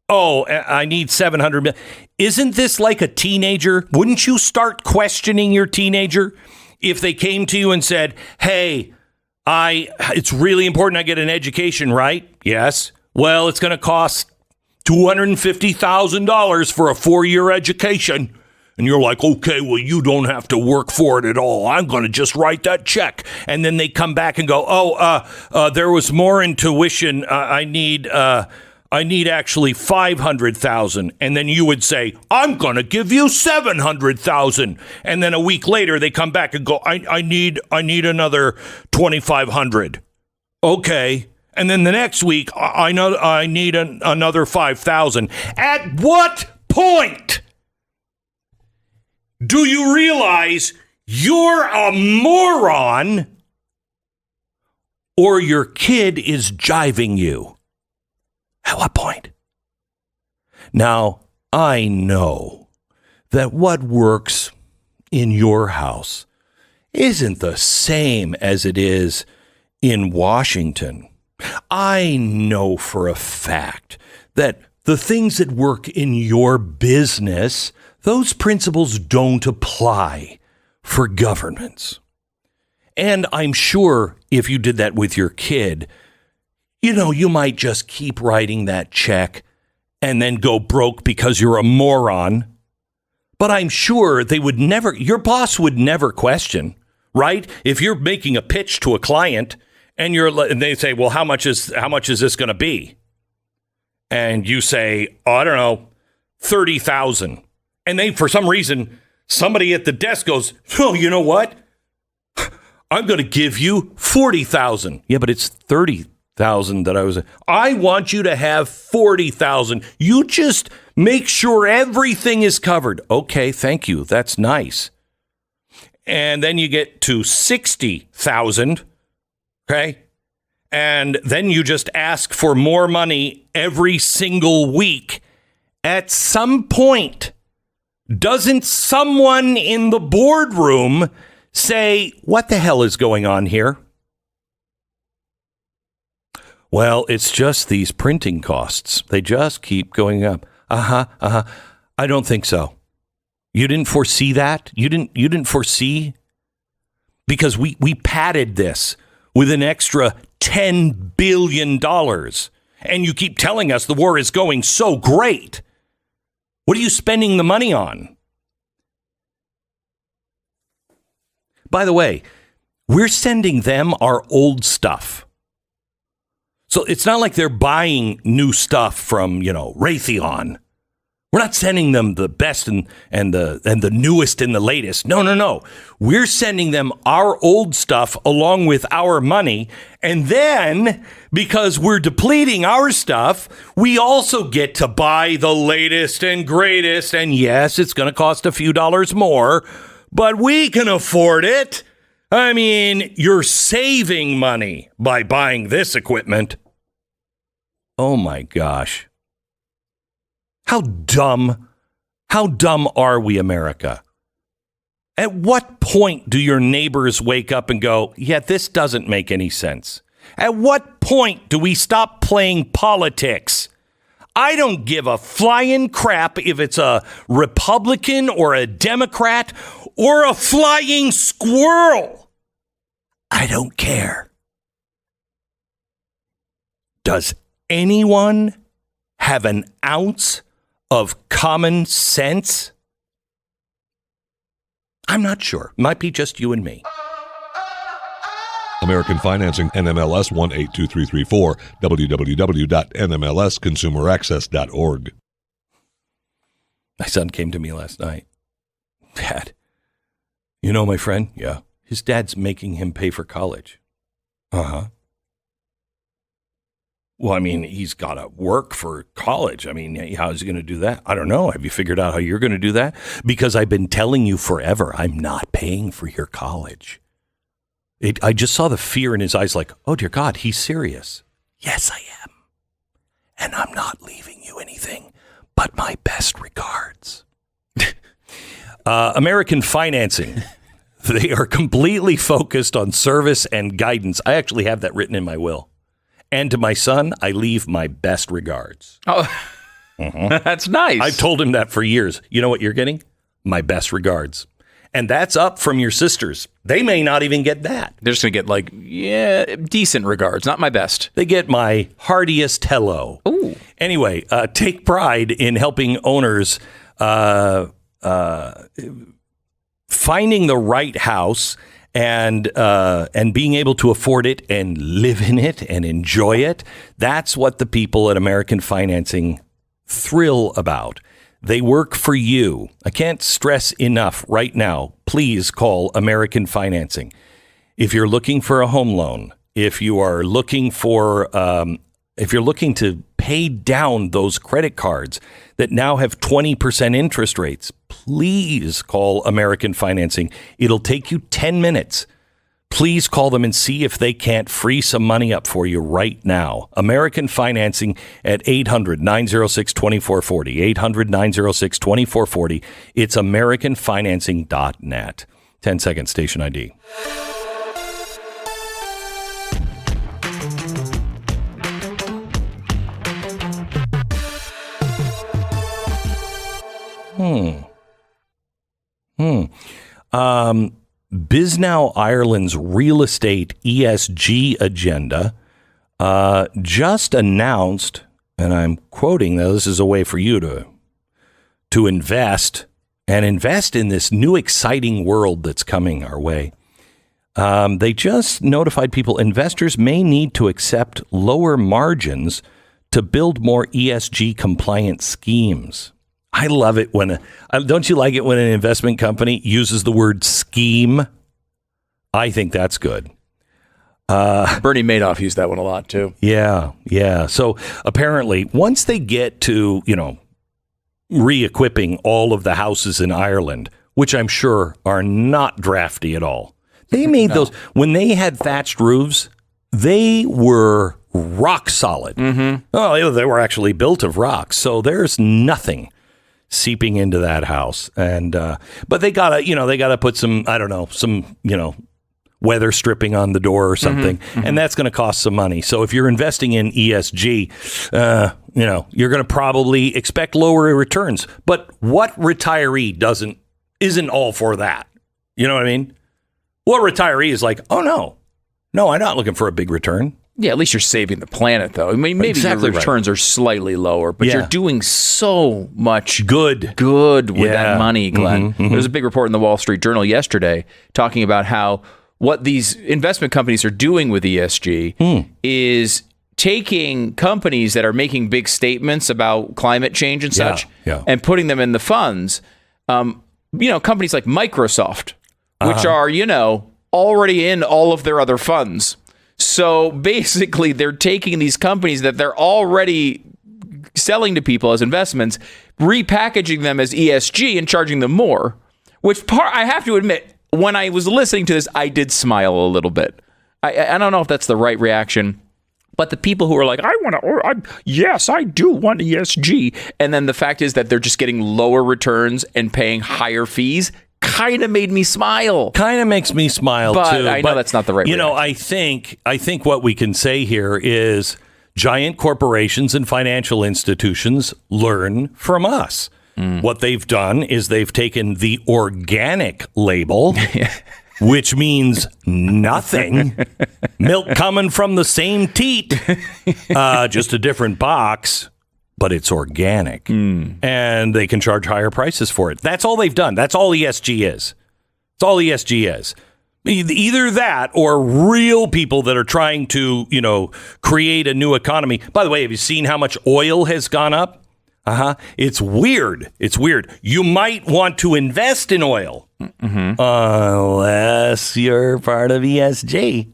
oh, I need $700 million. Isn't this like a teenager? Wouldn't you start questioning your teenager if they came to you and said, hey, it's really important I get an education, right? Yes. Well, it's going to cost $250,000 for a 4-year education. And you're like, okay, well, you don't have to work for it at all. I'm going to just write that check. And then they come back and go, there was more in tuition. I need I need actually 500,000. And then you would say, I'm going to give you 700,000. And then a week later, they come back and go, I need another 2,500. Okay. And then the next week, I need another 5,000. At what point do you realize you're a moron or your kid is jiving you? At what point? Now, I know that what works in your house isn't the same as it is in Washington. I know for a fact that the things that work in your business, those principles don't apply for governments. And I'm sure if you did that with your kid, you might just keep writing that check and then go broke because you're a moron. But I'm sure your boss would never question, right? If you're making a pitch to a client and they say, well, how much is this going to be? And you say, I don't know, 30,000. And they, for some reason, somebody at the desk goes, oh, you know what? I'm going to give you 40,000. Yeah, but it's 30,000 that I want you to have 40,000. You just make sure everything is covered. Okay, thank you. That's nice. And then you get to 60,000. Okay. And then you just ask for more money every single week. At some point, doesn't someone in the boardroom say, what the hell is going on here? Well, it's just these printing costs. They just keep going up. I don't think so. You didn't foresee that? You didn't foresee? Because we padded this with an extra $10 billion. And you keep telling us the war is going so great. What are you spending the money on? By the way, we're sending them our old stuff. So it's not like they're buying new stuff from, Raytheon. We're not sending them the best and the newest and the latest. No. We're sending them our old stuff along with our money. And then, because we're depleting our stuff, we also get to buy the latest and greatest. And yes, it's going to cost a few dollars more, but we can afford it. I mean, you're saving money by buying this equipment. Oh my gosh. How dumb are we, America? At what point do your neighbors wake up and go, yeah, this doesn't make any sense? At what point do we stop playing politics? I don't give a flying crap if it's a Republican or a Democrat or a flying squirrel. I don't care. Does anyone have an ounce of common sense? I'm not sure. Might be just you and me. American Financing, NMLS 182334, www.nmlsconsumeraccess.org. My son came to me last night. Dad, you know my friend? Yeah. His dad's making him pay for college. Uh-huh. Well, I mean, he's got to work for college. I mean, how is he going to do that? I don't know. Have you figured out how you're going to do that? Because I've been telling you forever, I'm not paying for your college. I just saw the fear in his eyes like, oh, dear God, he's serious. Yes, I am. And I'm not leaving you anything but my best regards. American Financing. They are completely focused on service and guidance. I actually have that written in my will. And to my son, I leave my best regards. Oh, That's nice. I've told him that for years. You know what you're getting? My best regards. And that's up from your sisters. They may not even get that. They're just going to get decent regards, not my best. They get my heartiest hello. Ooh. Anyway, take pride in helping owners finding the right house and being able to afford it and live in it and enjoy it. That's what the people at American Financing thrill about. They work for you. I can't stress enough right now. Please call American Financing. If you're looking for a home loan, if you are looking for, if you're looking to pay down those credit cards that now have 20% interest rates, please call American Financing. It'll take you 10 minutes. Please call them and see if they can't free some money up for you right now. American Financing at 800-906-2440. 800-906-2440. It's AmericanFinancing.net. 10-second station ID. Biznow Ireland's real estate ESG agenda just announced, and I'm quoting, now this is a way for you to invest in this new exciting world that's coming our way. They just notified people investors may need to accept lower margins to build more ESG compliant schemes. I love it when, don't you like it when an investment company uses the word scheme? I think that's good. Bernie Madoff used that one a lot too. Yeah. So apparently once they get to, re-equipping all of the houses in Ireland, which I'm sure are not drafty at all. They made those, when they had thatched roofs, they were rock solid. Mm-hmm. Oh, they were actually built of rock. So there's nothing seeping into that house. And, but they gotta put some weather stripping on the door or something. And that's going to cost some money. So if you're investing in ESG, you're going to probably expect lower returns. But what retiree isn't all for that? You know what I mean? What retiree is like, oh no, I'm not looking for a big return. Yeah, at least you're saving the planet, though. I mean, maybe exactly your returns are slightly lower, but you're doing so much good with that money, Glenn. There was a big report in the Wall Street Journal yesterday talking about how what these investment companies are doing with ESG is taking companies that are making big statements about climate change and such and putting them in the funds. Companies like Microsoft, which are, already in all of their other funds. So basically, they're taking these companies that they're already selling to people as investments, repackaging them as ESG and charging them more, I have to admit, when I was listening to this, I did smile a little bit. I don't know if that's the right reaction, but the people who are like, yes, I do want ESG. And then the fact is that they're just getting lower returns and paying higher fees. Kind of made me smile. Kind of makes me smile too. I know that's not the right reaction. I think what we can say here is giant corporations and financial institutions learn from us. What they've done is they've taken the organic label, which means nothing. Milk coming from the same teat, just a different box. But it's organic, and they can charge higher prices for it. That's all they've done. That's all ESG is. It's all ESG is. Either that or real people that are trying to, create a new economy. By the way, have you seen how much oil has gone up? It's weird. You might want to invest in oil unless you're part of ESG.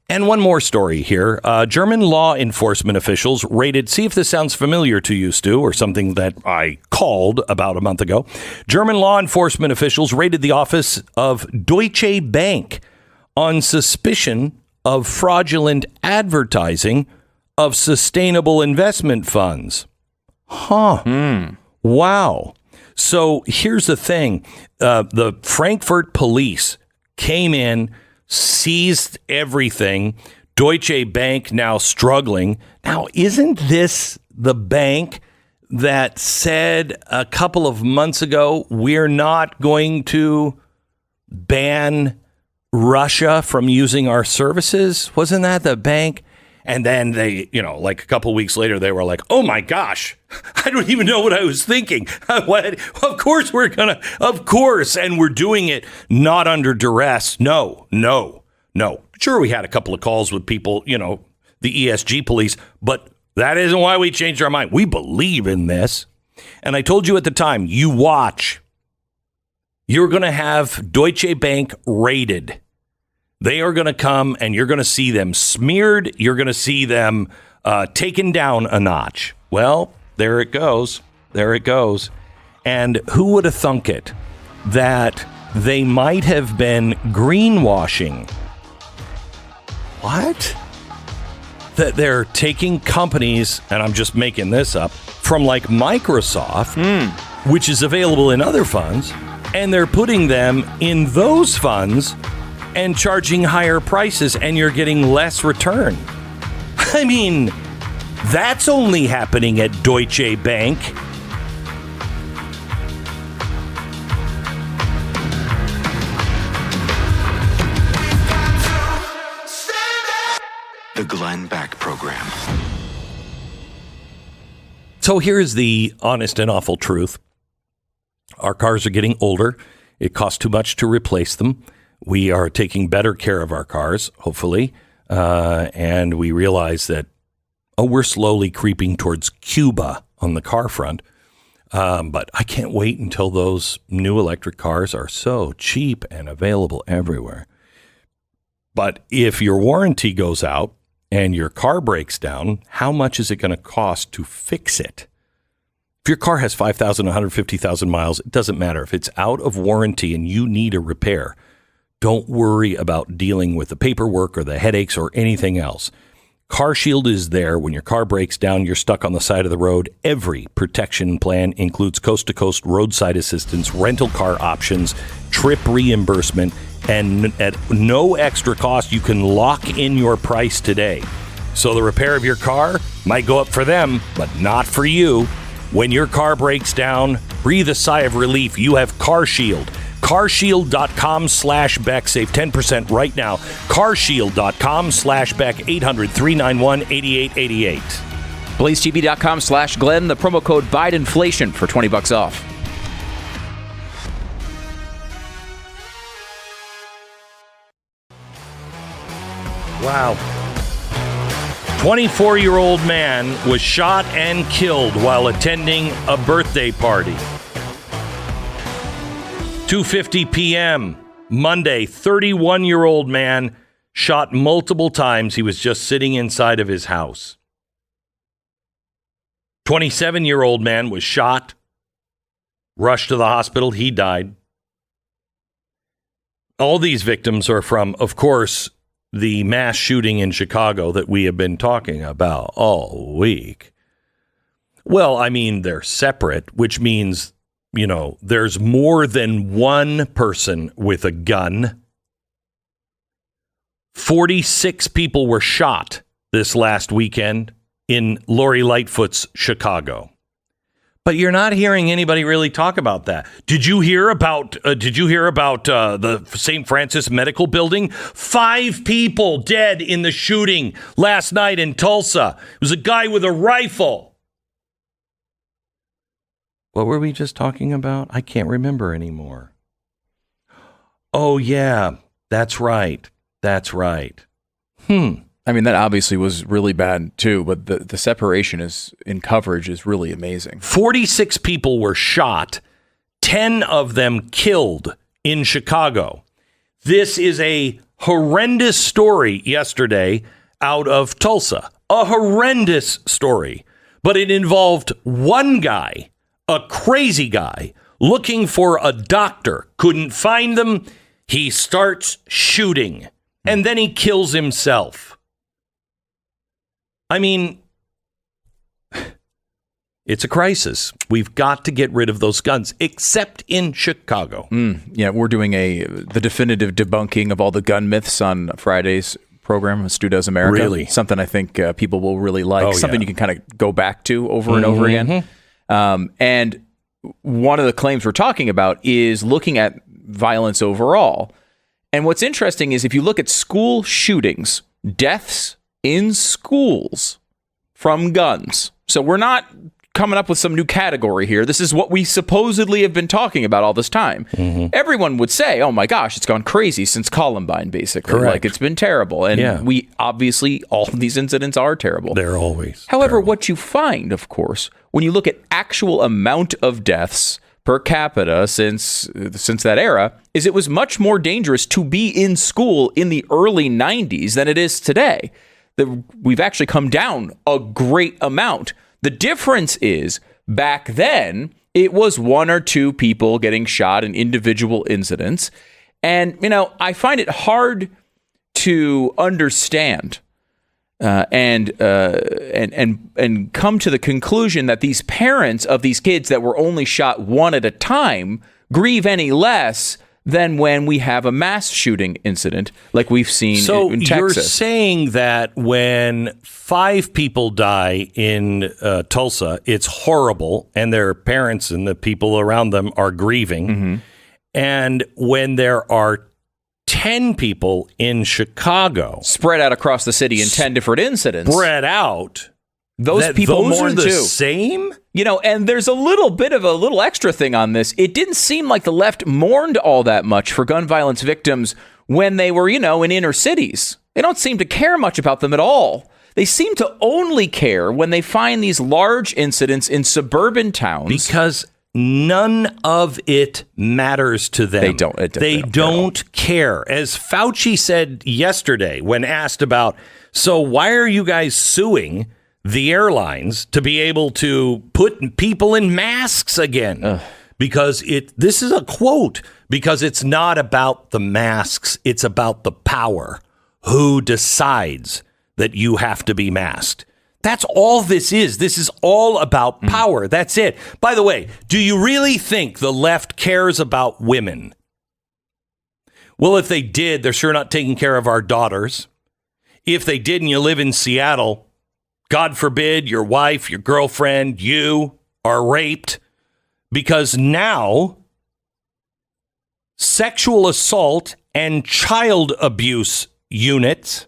And one more story here. German law enforcement officials raided, see if this sounds familiar to you, Stu, or something that I called about a month ago. German law enforcement officials raided the office of Deutsche Bank on suspicion of fraudulent advertising of sustainable investment funds. Wow. So here's the thing. The Frankfurt police came in, seized everything. Deutsche Bank now struggling. Now, isn't this the bank that said a couple of months ago, we're not going to ban Russia from using our services? Wasn't that the bank? And then they, like a couple weeks later, they were like, oh my gosh, I don't even know what I was thinking. Of course of course. And we're doing it not under duress. No. Sure, we had a couple of calls with people, the ESG police, but that isn't why we changed our mind. We believe in this. And I told you at the time, you watch. You're going to have Deutsche Bank raided. They are going to come and you're going to see them smeared. You're going to see them taken down a notch. Well, there it goes. There it goes. And who would have thunk it that they might have been greenwashing? What? That they're taking companies, and I'm just making this up, from like Microsoft, which is available in other funds, and they're putting them in those funds and charging higher prices, and you're getting less return. I mean, that's only happening at Deutsche Bank. The Glenn Beck Program. So here's the honest and awful truth. Our cars are getting older. It costs too much to replace them. We are taking better care of our cars, hopefully. And we realize that, we're slowly creeping towards Cuba on the car front. But I can't wait until those new electric cars are so cheap and available everywhere. But if your warranty goes out and your car breaks down, how much is it going to cost to fix it? If your car has 5,000, 150,000 miles, it doesn't matter. If it's out of warranty and you need a repair, don't worry about dealing with the paperwork or the headaches or anything else. CarShield is there. When your car breaks down, you're stuck on the side of the road. Every protection plan includes coast-to-coast roadside assistance, rental car options, trip reimbursement, and at no extra cost, you can lock in your price today. So the repair of your car might go up for them, but not for you. When your car breaks down, breathe a sigh of relief. You have CarShield. CarShield.com/Beck. Save 10% right now. CarShield.com/Beck. 800-391-8888. BlazeTV.com/Glenn. The promo code BIDENFlation for $20 off. Wow. 24-year-old man was shot and killed while attending a birthday party. 2:50 p.m. Monday, 31-year-old man shot multiple times. He was just sitting inside of his house. 27-year-old man was shot, rushed to the hospital. He died. All these victims are from, of course, the mass shooting in Chicago that we have been talking about all week. Well, I mean, they're separate, which means, there's more than one person with a gun. 46 people were shot this last weekend in Lori Lightfoot's Chicago. But you're not hearing anybody really talk about that. Did you hear about the St. Francis Medical Building? 5 people dead in the shooting last night in Tulsa. It was a guy with a rifle. What were we just talking about? I can't remember anymore. Oh, yeah, that's right. That's right. I mean, that obviously was really bad, too, but the separation in coverage is really amazing. 46 people were shot, 10 of them killed in Chicago. This is a horrendous story yesterday out of Tulsa. A horrendous story. But it involved one guy, a crazy guy, looking for a doctor. Couldn't find them. He starts shooting, and then he kills himself. I mean, it's a crisis. We've got to get rid of those guns, except in Chicago. Yeah, we're doing the definitive debunking of all the gun myths on Friday's program, Stu Does America. Really? Something I think people will really like. Something you can kind of go back to over and over again. And one of the claims we're talking about is looking at violence overall. And what's interesting is if you look at school shootings, deaths in schools from guns. So we're not coming up with some new category here. This is what we supposedly have been talking about all this time. Everyone would say, oh my gosh, it's gone crazy since Columbine, basically. Correct. Like, it's been terrible. And we obviously, all of these incidents are terrible. They're always However, terrible. what you find, of course, when you look at actual amount of deaths per capita since that era, is it was much more dangerous to be in school in the early 90s than it is today. We've actually come down a great amount. The difference is back then, it was one or two people getting shot in individual incidents. And, I find it hard to understand and come to the conclusion that these parents of these kids that were only shot one at a time grieve any less than when we have a mass shooting incident like we've seen in Texas. So you're saying that when 5 people die in Tulsa, it's horrible, and their parents and the people around them are grieving. And when there are 10 people in Chicago, spread out across the city in 10 different incidents, spread out, those people mourn are the too. same? And there's a little extra thing on this. It didn't seem like the left mourned all that much for gun violence victims when they were, in inner cities. They don't seem to care much about them at all. They seem to only care when they find these large incidents in suburban towns. Because none of it matters to them. They don't care. As Fauci said yesterday when asked about, so why are you guys suing the airlines to be able to put people in masks again? Because this is a quote, because it's not about the masks. It's about the power. Who decides that you have to be masked? That's all this is. This is all about power. That's it. By the way, do you really think the left cares about women? Well, if they did, they're sure not taking care of our daughters. If they did and you live in Seattle, God forbid your wife, your girlfriend, you are raped, because now sexual assault and child abuse units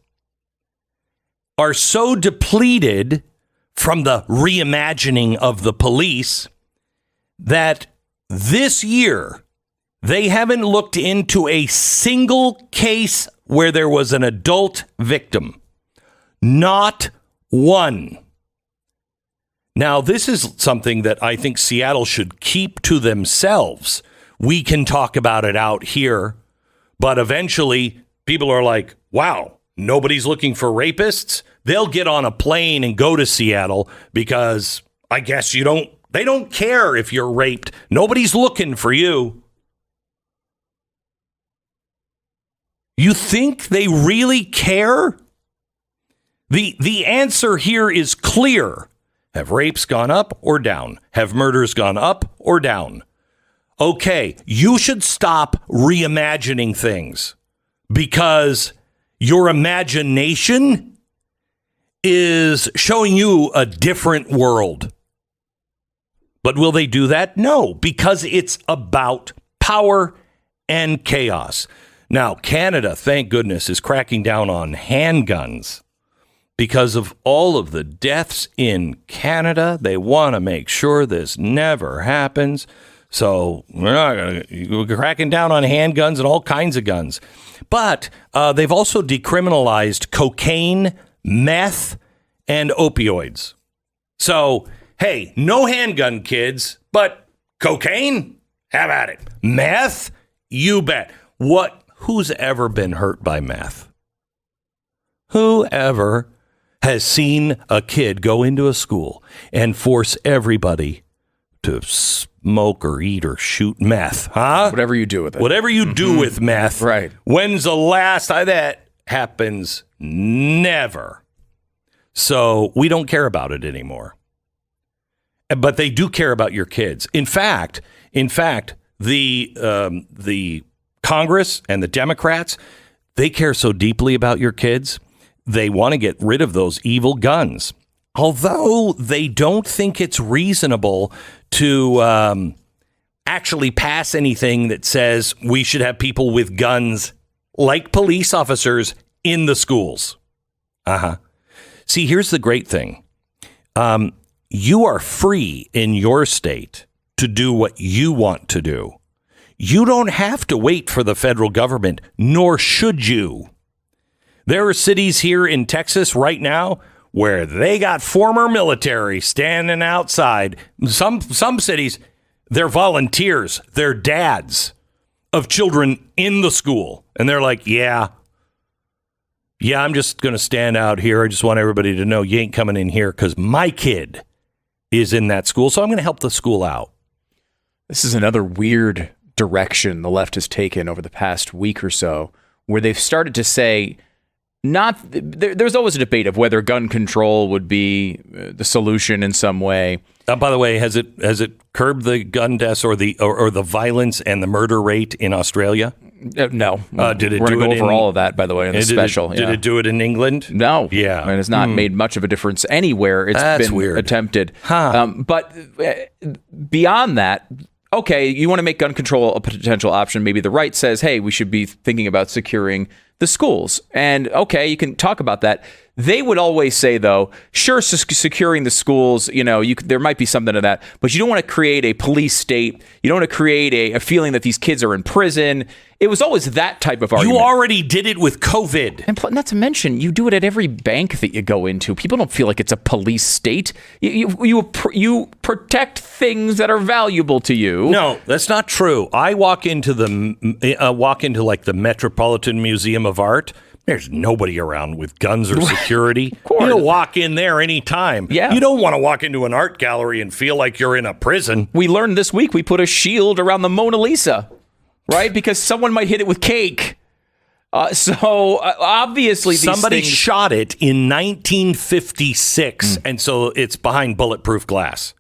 are so depleted from the reimagining of the police that this year they haven't looked into a single case where there was an adult victim. Not one. Now, this is something that I think Seattle should keep to themselves. We can talk about it out here, but eventually people are like, wow, nobody's looking for rapists. They'll get on a plane and go to Seattle because I guess they don't care if you're raped. Nobody's looking for you. You think they really care? The answer here is clear. Have rapes gone up or down? Have murders gone up or down? Okay, you should stop reimagining things because your imagination is showing you a different world. But will they do that? No, because it's about power and chaos. Now, Canada, thank goodness, is cracking down on handguns. Because of all of the deaths in Canada, they want to make sure this never happens. So we're cracking down on handguns and all kinds of guns. But they've also decriminalized cocaine, meth, and opioids. So, hey, no handgun, kids, but cocaine? Have at it. Meth? You bet. Who's ever been hurt by meth? Whoever has seen a kid go into a school and force everybody to smoke or eat or shoot meth, huh? Whatever you do with it. Whatever you do with meth. Right. When's the last time that happens? Never. So we don't care about it anymore. But they do care about your kids. In fact, the Congress and the Democrats, they care so deeply about your kids. They want to get rid of those evil guns, although they don't think it's reasonable to actually pass anything that says we should have people with guns like police officers in the schools. See, here's the great thing. You are free in your state to do what you want to do. You don't have to wait for the federal government, nor should you. There are cities here in Texas right now where they got former military standing outside. Some cities, they're volunteers, they're dads of children in the school. And they're like, yeah, I'm just going to stand out here. I just want everybody to know you ain't coming in here because my kid is in that school. So I'm going to help the school out. This is another weird direction the left has taken over the past week or so, where they've started to say, there's always a debate of whether gun control would be the solution in some way. By the way, has it curbed the gun deaths or the violence and the murder rate in Australia? No. Did it We're do going to it go over all of that, by the way, in the special. Did it do it in England? No. Yeah. And it's not made much of a difference anywhere. It's been weird. attempted. Huh. But beyond that, okay, you want to make gun control a potential option. Maybe the right says, hey, we should be thinking about securing the schools. And okay, you can talk about that. They would always say, though, sure, securing the schools, there might be something to that, but you don't want to create a police state. You don't want to create a feeling that these kids are in prison. It was always that type of argument. You already did it with COVID. And not to mention, you do it at every bank that you go into. People don't feel like it's a police state. You protect things that are valuable to you. No, that's not true. I walk into like the Metropolitan Museum of Art. There's nobody around with guns or security. You don't walk in there anytime. Yeah. You don't want to walk into an art gallery and feel like you're in a prison. We learned this week we put a shield around the Mona Lisa, right? Because someone might hit it with cake. So obviously somebody shot it in 1956, and so it's behind bulletproof glass.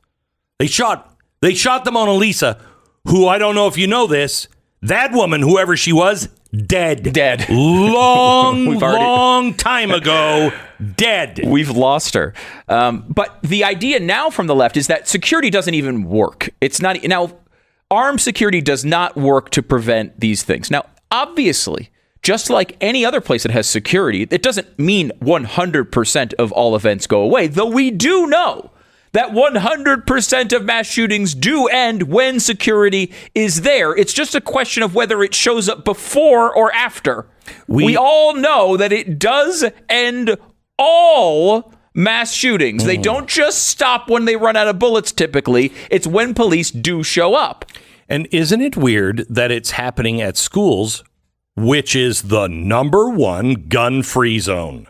They shot the Mona Lisa, who, I don't know if you know this, that woman, whoever she was, dead. Long time ago, dead. We've lost her. But the idea now from the left is that security doesn't even work. It's not now. Armed security does not work to prevent these things. Now, obviously, just like any other place that has security, it doesn't mean 100% of all events go away, though we do know that 100% of mass shootings do end when security is there. It's just a question of whether it shows up before or after. We all know that it does end all mass shootings. They don't just stop when they run out of bullets, typically. It's when police do show up. And isn't it weird that it's happening at schools, which is the #1 gun-free zone?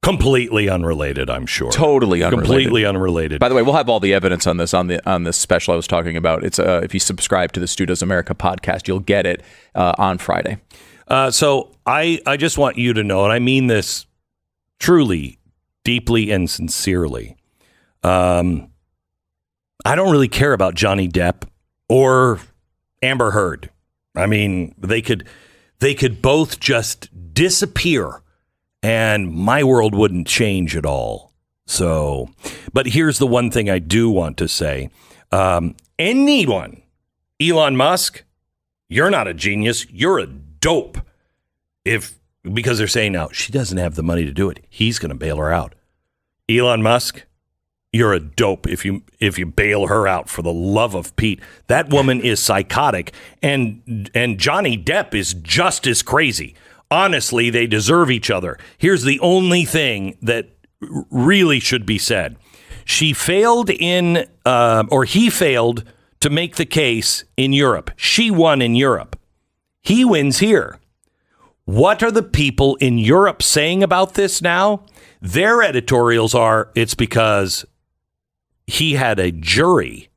Completely unrelated, I'm sure. Totally unrelated. Completely unrelated. By the way, we'll have all the evidence on this on this special I was talking about. It's if you subscribe to the Stu Does America podcast, you'll get it on Friday. So I just want you to know, and I mean this truly, deeply, and sincerely. I don't really care about Johnny Depp or Amber Heard. I mean, they could both just disappear, and my world wouldn't change at all. So, but here's the one thing I do want to say. Anyone, Elon Musk, you're not a genius. You're a dope. Because they're saying now, she doesn't have the money to do it. He's going to bail her out. Elon Musk, you're a dope if you bail her out, for the love of Pete. That woman is psychotic, and Johnny Depp is just as crazy. Honestly, they deserve each other. Here's the only thing that really should be said. She failed or he failed to make the case in Europe. She won in Europe. He wins here. What are the people in Europe saying about this now? Their editorials are, it's because he had a jury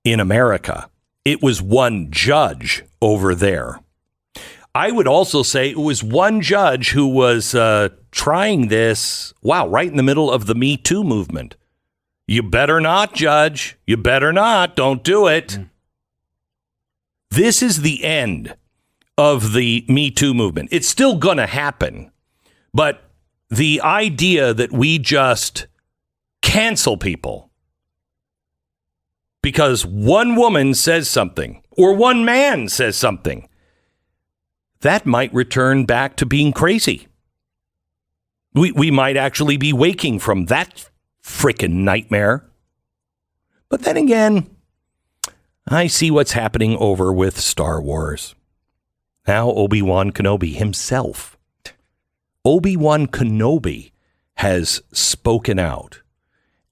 in America. It was one judge over there. I would also say it was one judge who was trying this, right in the middle of the Me Too movement. You better not, judge. You better not. Don't do it. This is the end of the Me Too movement. It's still going to happen. But the idea that we just cancel people because one woman says something or one man says something, that might return back to being crazy. We might actually be waking from that frickin' nightmare. But then again, I see what's happening over with Star Wars. Now Obi-Wan Kenobi himself. Obi-Wan Kenobi has spoken out.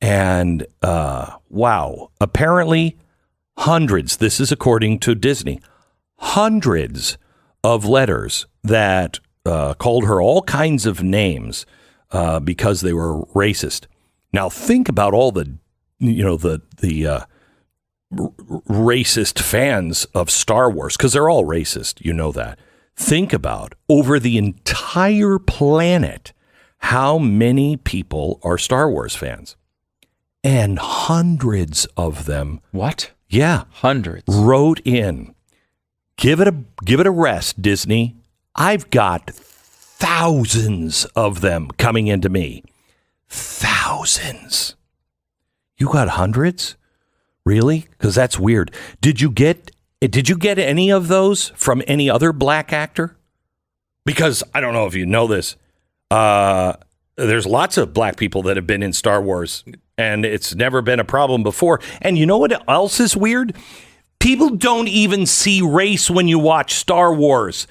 And, wow, apparently hundreds, this is according to Disney, hundreds of letters that called her all kinds of names because they were racist. Now think about all the racist fans of Star Wars, because they're all racist, you know that. Think about over the entire planet how many people are Star Wars fans. And hundreds of them. What? Yeah. Hundreds. Wrote in. Give it a rest, Disney. I've got thousands of them coming into me. Thousands. You got hundreds? Really? Because that's weird. Did you get any of those from any other black actor? Because I don't know if you know this. There's lots of black people that have been in Star Wars, and it's never been a problem before. And you know what else is weird? People don't even see race when you watch Star Wars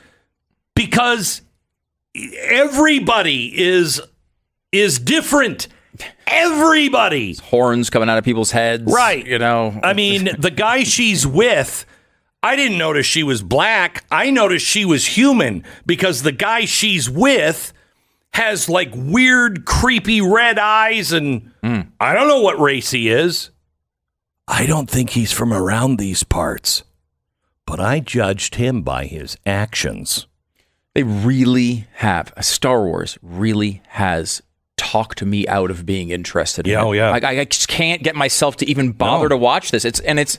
because everybody is different. Everybody. Horns coming out of people's heads. Right. You know. I mean, the guy she's with, I didn't notice she was black. I noticed she was human because the guy she's with has like weird, creepy red eyes, and I don't know what race he is. I don't think he's from around these parts, but I judged him by his actions. They really have. Star Wars really has talked me out of being interested in it. Oh, yeah. I just can't get myself to even bother to watch this. It's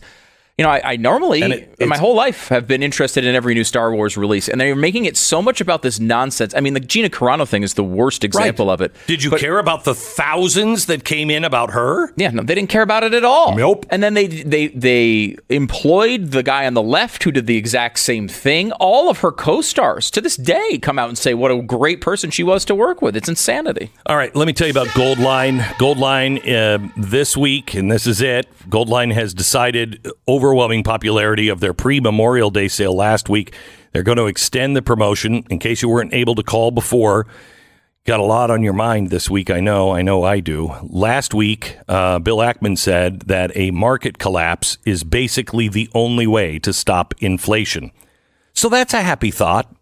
you know, I normally, in my whole life, have been interested in every new Star Wars release, and they're making it so much about this nonsense. I mean, the Gina Carano thing is the worst example of it. Did you care about the thousands that came in about her? Yeah, no, they didn't care about it at all. Nope. And then they employed the guy on the left who did the exact same thing. All of her co-stars to this day come out and say what a great person she was to work with. It's insanity. All right, let me tell you about Goldline. Goldline this week, and this is it. Goldline has decided overwhelming popularity of their pre-Memorial Day sale last week. They're going to extend the promotion in case you weren't able to call before. Got a lot on your mind this week, I know I do. Last week, Bill Ackman said that a market collapse is basically the only way to stop inflation. So that's a happy thought.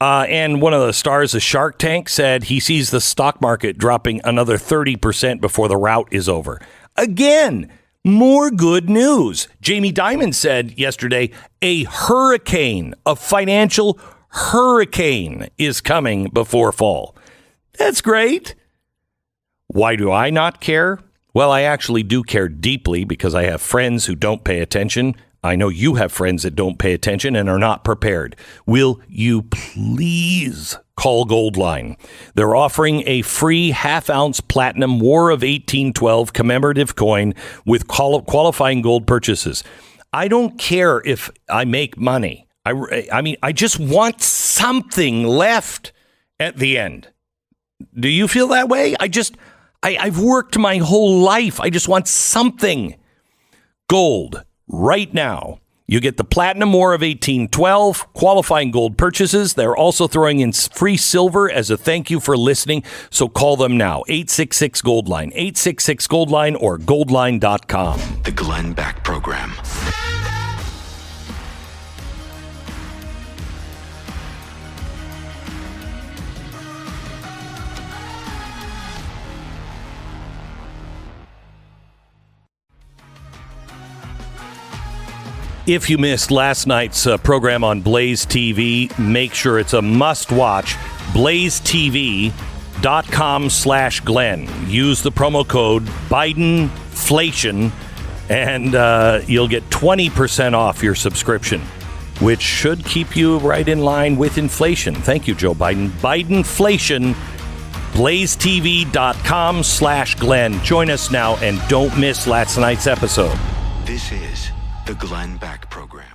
And one of the stars of Shark Tank said he sees the stock market dropping another 30% before the rout is over. Again, more good news. Jamie Dimon said yesterday, a financial hurricane is coming before fall. That's great. Why do I not care? Well, I actually do care deeply because I have friends who don't pay attention. I know you have friends that don't pay attention and are not prepared. Will you please call Goldline? They're offering a free half-ounce platinum War of 1812 commemorative coin with qualifying gold purchases. I don't care if I make money. I mean, I just want something left at the end. Do you feel that way? I've worked my whole life. I just want something. Gold. Right now, you get the Platinum War of 1812, qualifying gold purchases. They're also throwing in free silver as a thank you for listening. So call them now, 866-GOLDLINE, 866-GOLDLINE or goldline.com. The Glenn Beck Program. If you missed last night's program on Blaze TV, make sure it's a must-watch. BlazeTV.com/Glenn. Use the promo code BidenFlation, and you'll get 20% off your subscription, which should keep you right in line with inflation. Thank you, Joe Biden. Bidenflation. BlazeTV.com/Glenn. Join us now and don't miss last night's episode. This is the Glenn Beck Program.